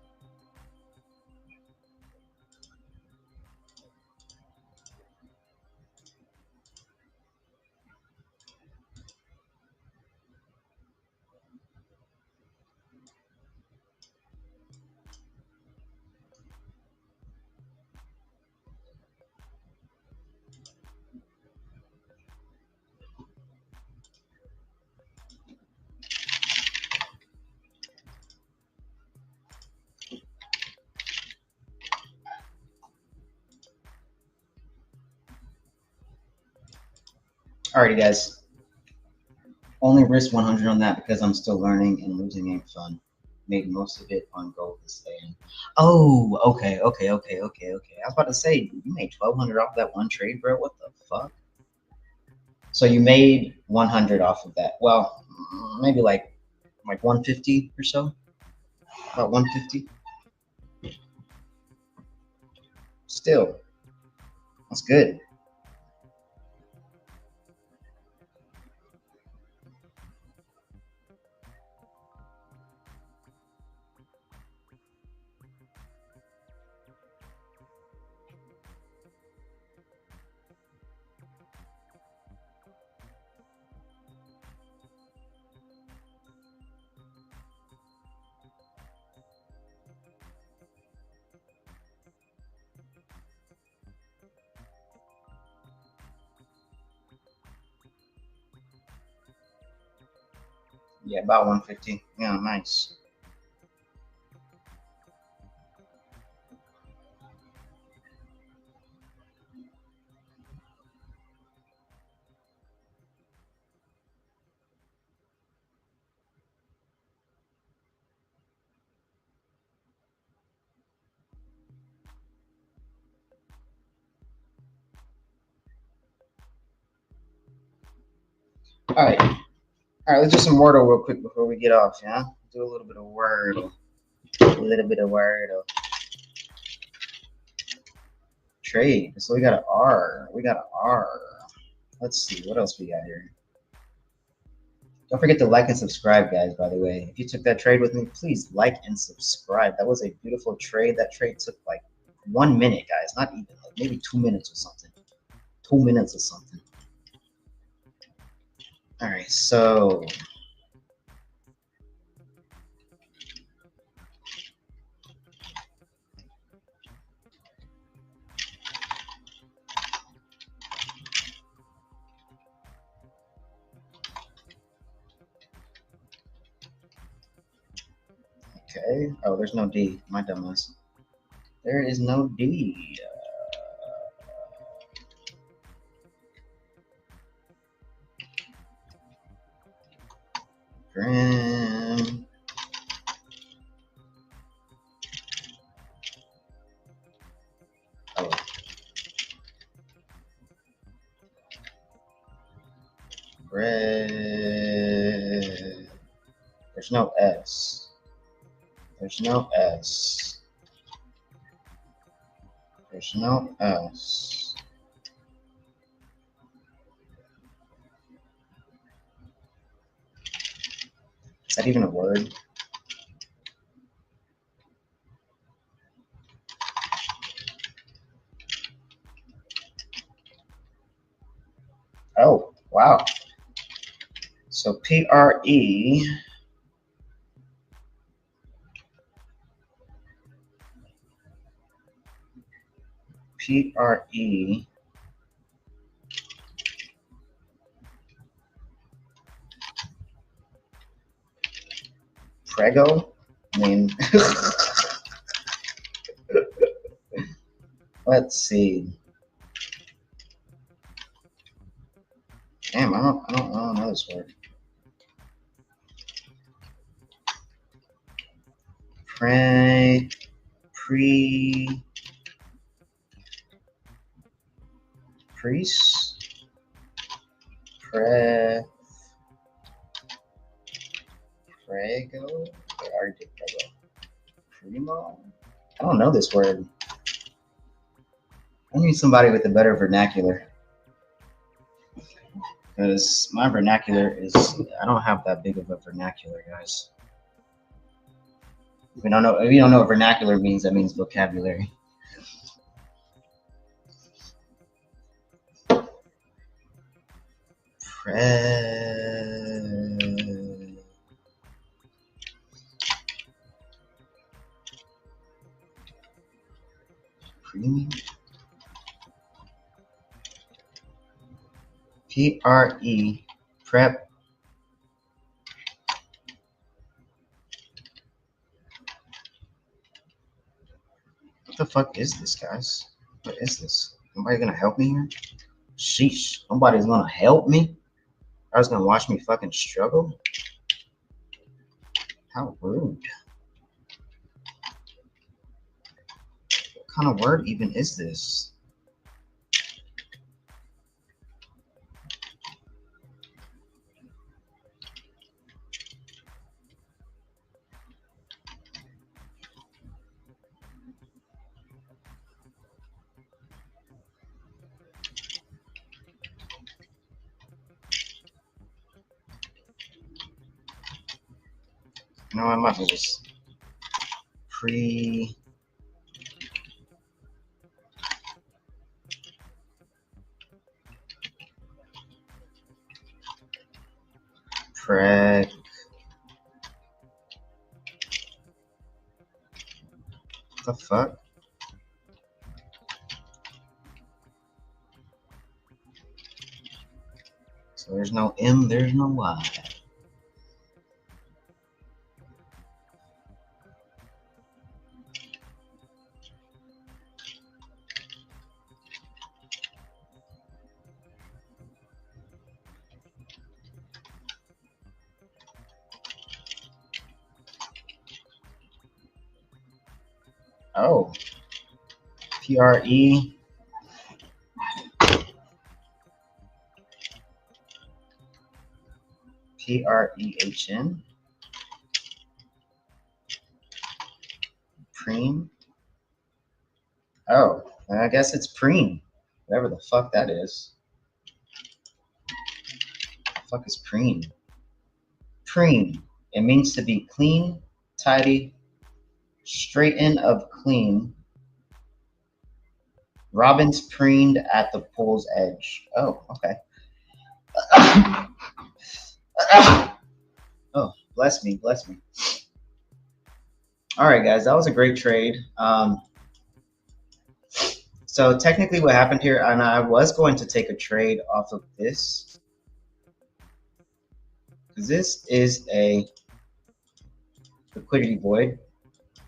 B: Alrighty, guys. Only risk 100 on that because I'm still learning and losing ain't fun. Made most of it on gold this day. Oh, okay. I was about to say, you made 1,200 off that one trade, bro. What the fuck? So you made 100 off of that. Well, maybe like 150 or so. About 150. Still, that's good. Yeah, about 150. Yeah, nice. All right. All right, let's do some Wordle real quick before we get off, yeah? Do a little bit of Wordle. A little bit of Wordle. Trade. So we got an R. We got an R. Let's see, what else we got here? Don't forget to like and subscribe, guys, by the way. If you took that trade with me, please like and subscribe. That was a beautiful trade. That trade took like 1 minute, guys. Not even, like maybe 2 minutes or something. 2 minutes or something. All right, so okay. Oh, there's no D. My dumbass. There is no D. Gram. Oh. Red. There's no S. There's no S. There's no S. Is that even a word? Oh, wow. So PRE. PRE. Prego? I mean, let's see. Damn, I don't know this word. Priest, Prego, Prego, Primo. I don't know this word. I need somebody with a better vernacular, because my vernacular is, I don't have that big of a vernacular, guys. If you don't know what vernacular means, that means vocabulary. Premium. PRE. Prep. What the fuck is this, guys? What is this? Nobody gonna help me here? Sheesh. Nobody's gonna help me? I was gonna watch me fucking struggle? How rude. What kind of word even is this? No, I might as well just pre. Preg. What the fuck? So there's no M, there's no Y. Oh, PRE. PREHN. Preem. Oh, I guess it's preem. Whatever the fuck that is. The fuck is preem? Preem. It means to be clean, tidy, straighten of clean. Robins preened at the pool's edge. Oh, okay. Oh, bless me, bless me. All right, guys, that was a great trade. So technically what happened here, and I was going to take a trade off of this, because this is a liquidity void.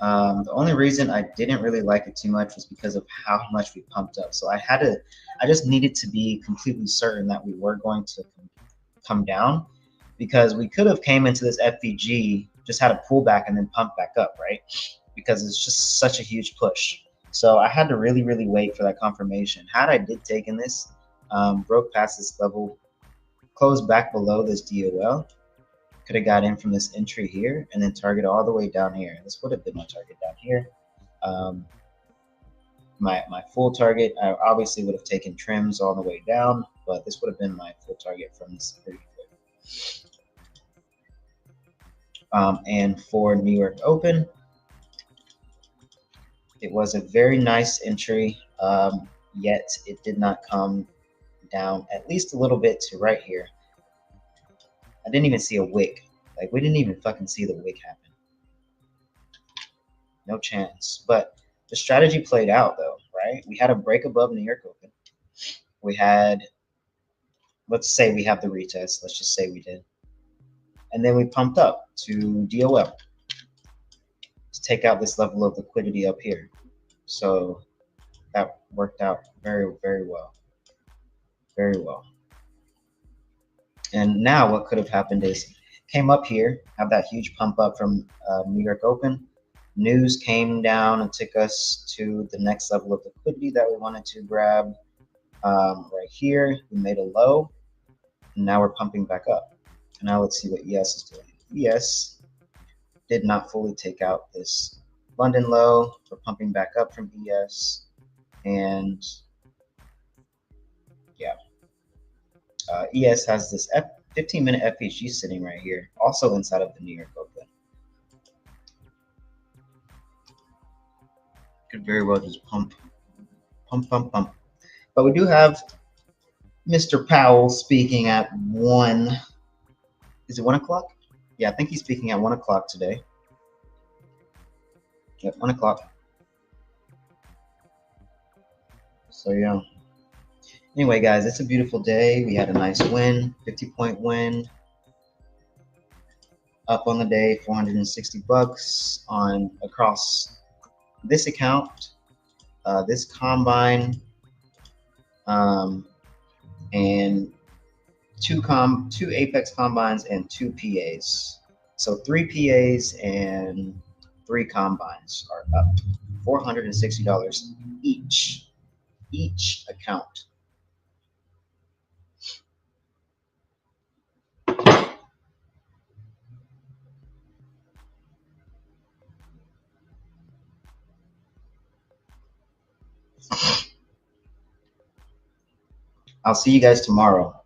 B: The only reason I didn't really like it too much was because of how much we pumped up. So I just needed to be completely certain that we were going to come down, because we could have came into this FVG, just had a pullback and then pump back up, right? Because it's just such a huge push. So I had to really, really wait for that confirmation. Had I did taken this, broke past this level, closed back below this DOL, could have got in from this entry here and then target all the way down here. This would have been my target down here. My full target, I obviously would have taken trims all the way down, but this would have been my full target from this 30 foot. And for New York Open, it was a very nice entry, yet it did not come down at least a little bit to right here. I didn't even see a wick. Like, we didn't even fucking see the wick happen. No chance. But the strategy played out, though, right? We had a break above New York Open. We had, let's say we have the retest. Let's just say we did. And then we pumped up to DOL to take out this level of liquidity up here. So that worked out very, very well. Very well. And now what could have happened is came up here, have that huge pump up from New York Open. News came down and took us to the next level of liquidity that we wanted to grab. Right here, we made a low, and now we're pumping back up. And now let's see what ES is doing. ES did not fully take out this London low. We're pumping back up from ES, and yeah. ES has this 15-minute FHG sitting right here, also inside of the New York Open. Could very well just pump. But we do have Mr. Powell speaking at 1. Is it 1 o'clock? Yeah, I think he's speaking at 1 o'clock today. Yep, 1 o'clock. So yeah. Anyway, guys, it's a beautiful day. We had a nice win, 50-point win. Up on the day, $460 on across this account, this combine, and two Apex combines and 2 PAs. So 3 PAs and 3 combines are up, $460 each account. I'll see you guys tomorrow.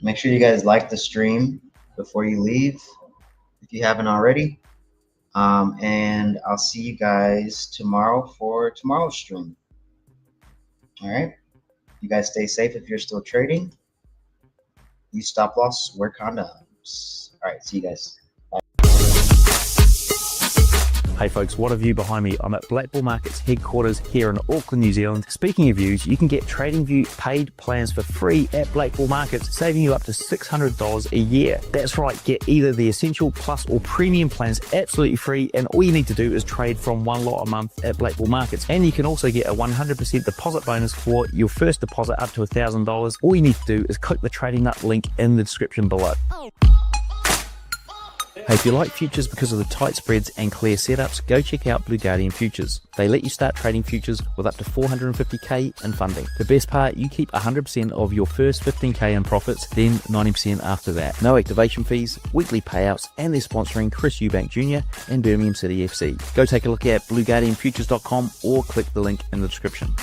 B: Make sure you guys like the stream. before you leave, if you haven't already. And I'll see you guys tomorrow for tomorrow's stream. All right. You guys stay safe if you're still trading. Use stop loss, wear condoms. All right. See you guys.
A: Hey folks, what a view behind me. I'm at Black Bull Markets headquarters here in Auckland, New Zealand. Speaking of views, you can get TradingView paid plans for free at Black Bull Markets, saving you up to $600 a year. That's right, get either the Essential, Plus or Premium plans absolutely free, and all you need to do is trade from one lot a month at Black Bull Markets. And you can also get a 100% deposit bonus for your first deposit up to $1,000. All you need to do is click the Trading Nut link in the description below. Hey, if you like futures because of the tight spreads and clear setups, go check out Blue Guardian Futures. They let you start trading futures with up to $450k in funding. The best part, you keep 100% of your first 15k in profits, then 90% after that. No activation fees, weekly payouts, and they're sponsoring Chris Eubank Jr. and Birmingham City FC. Go take a look at blueguardianfutures.com or click the link in the description.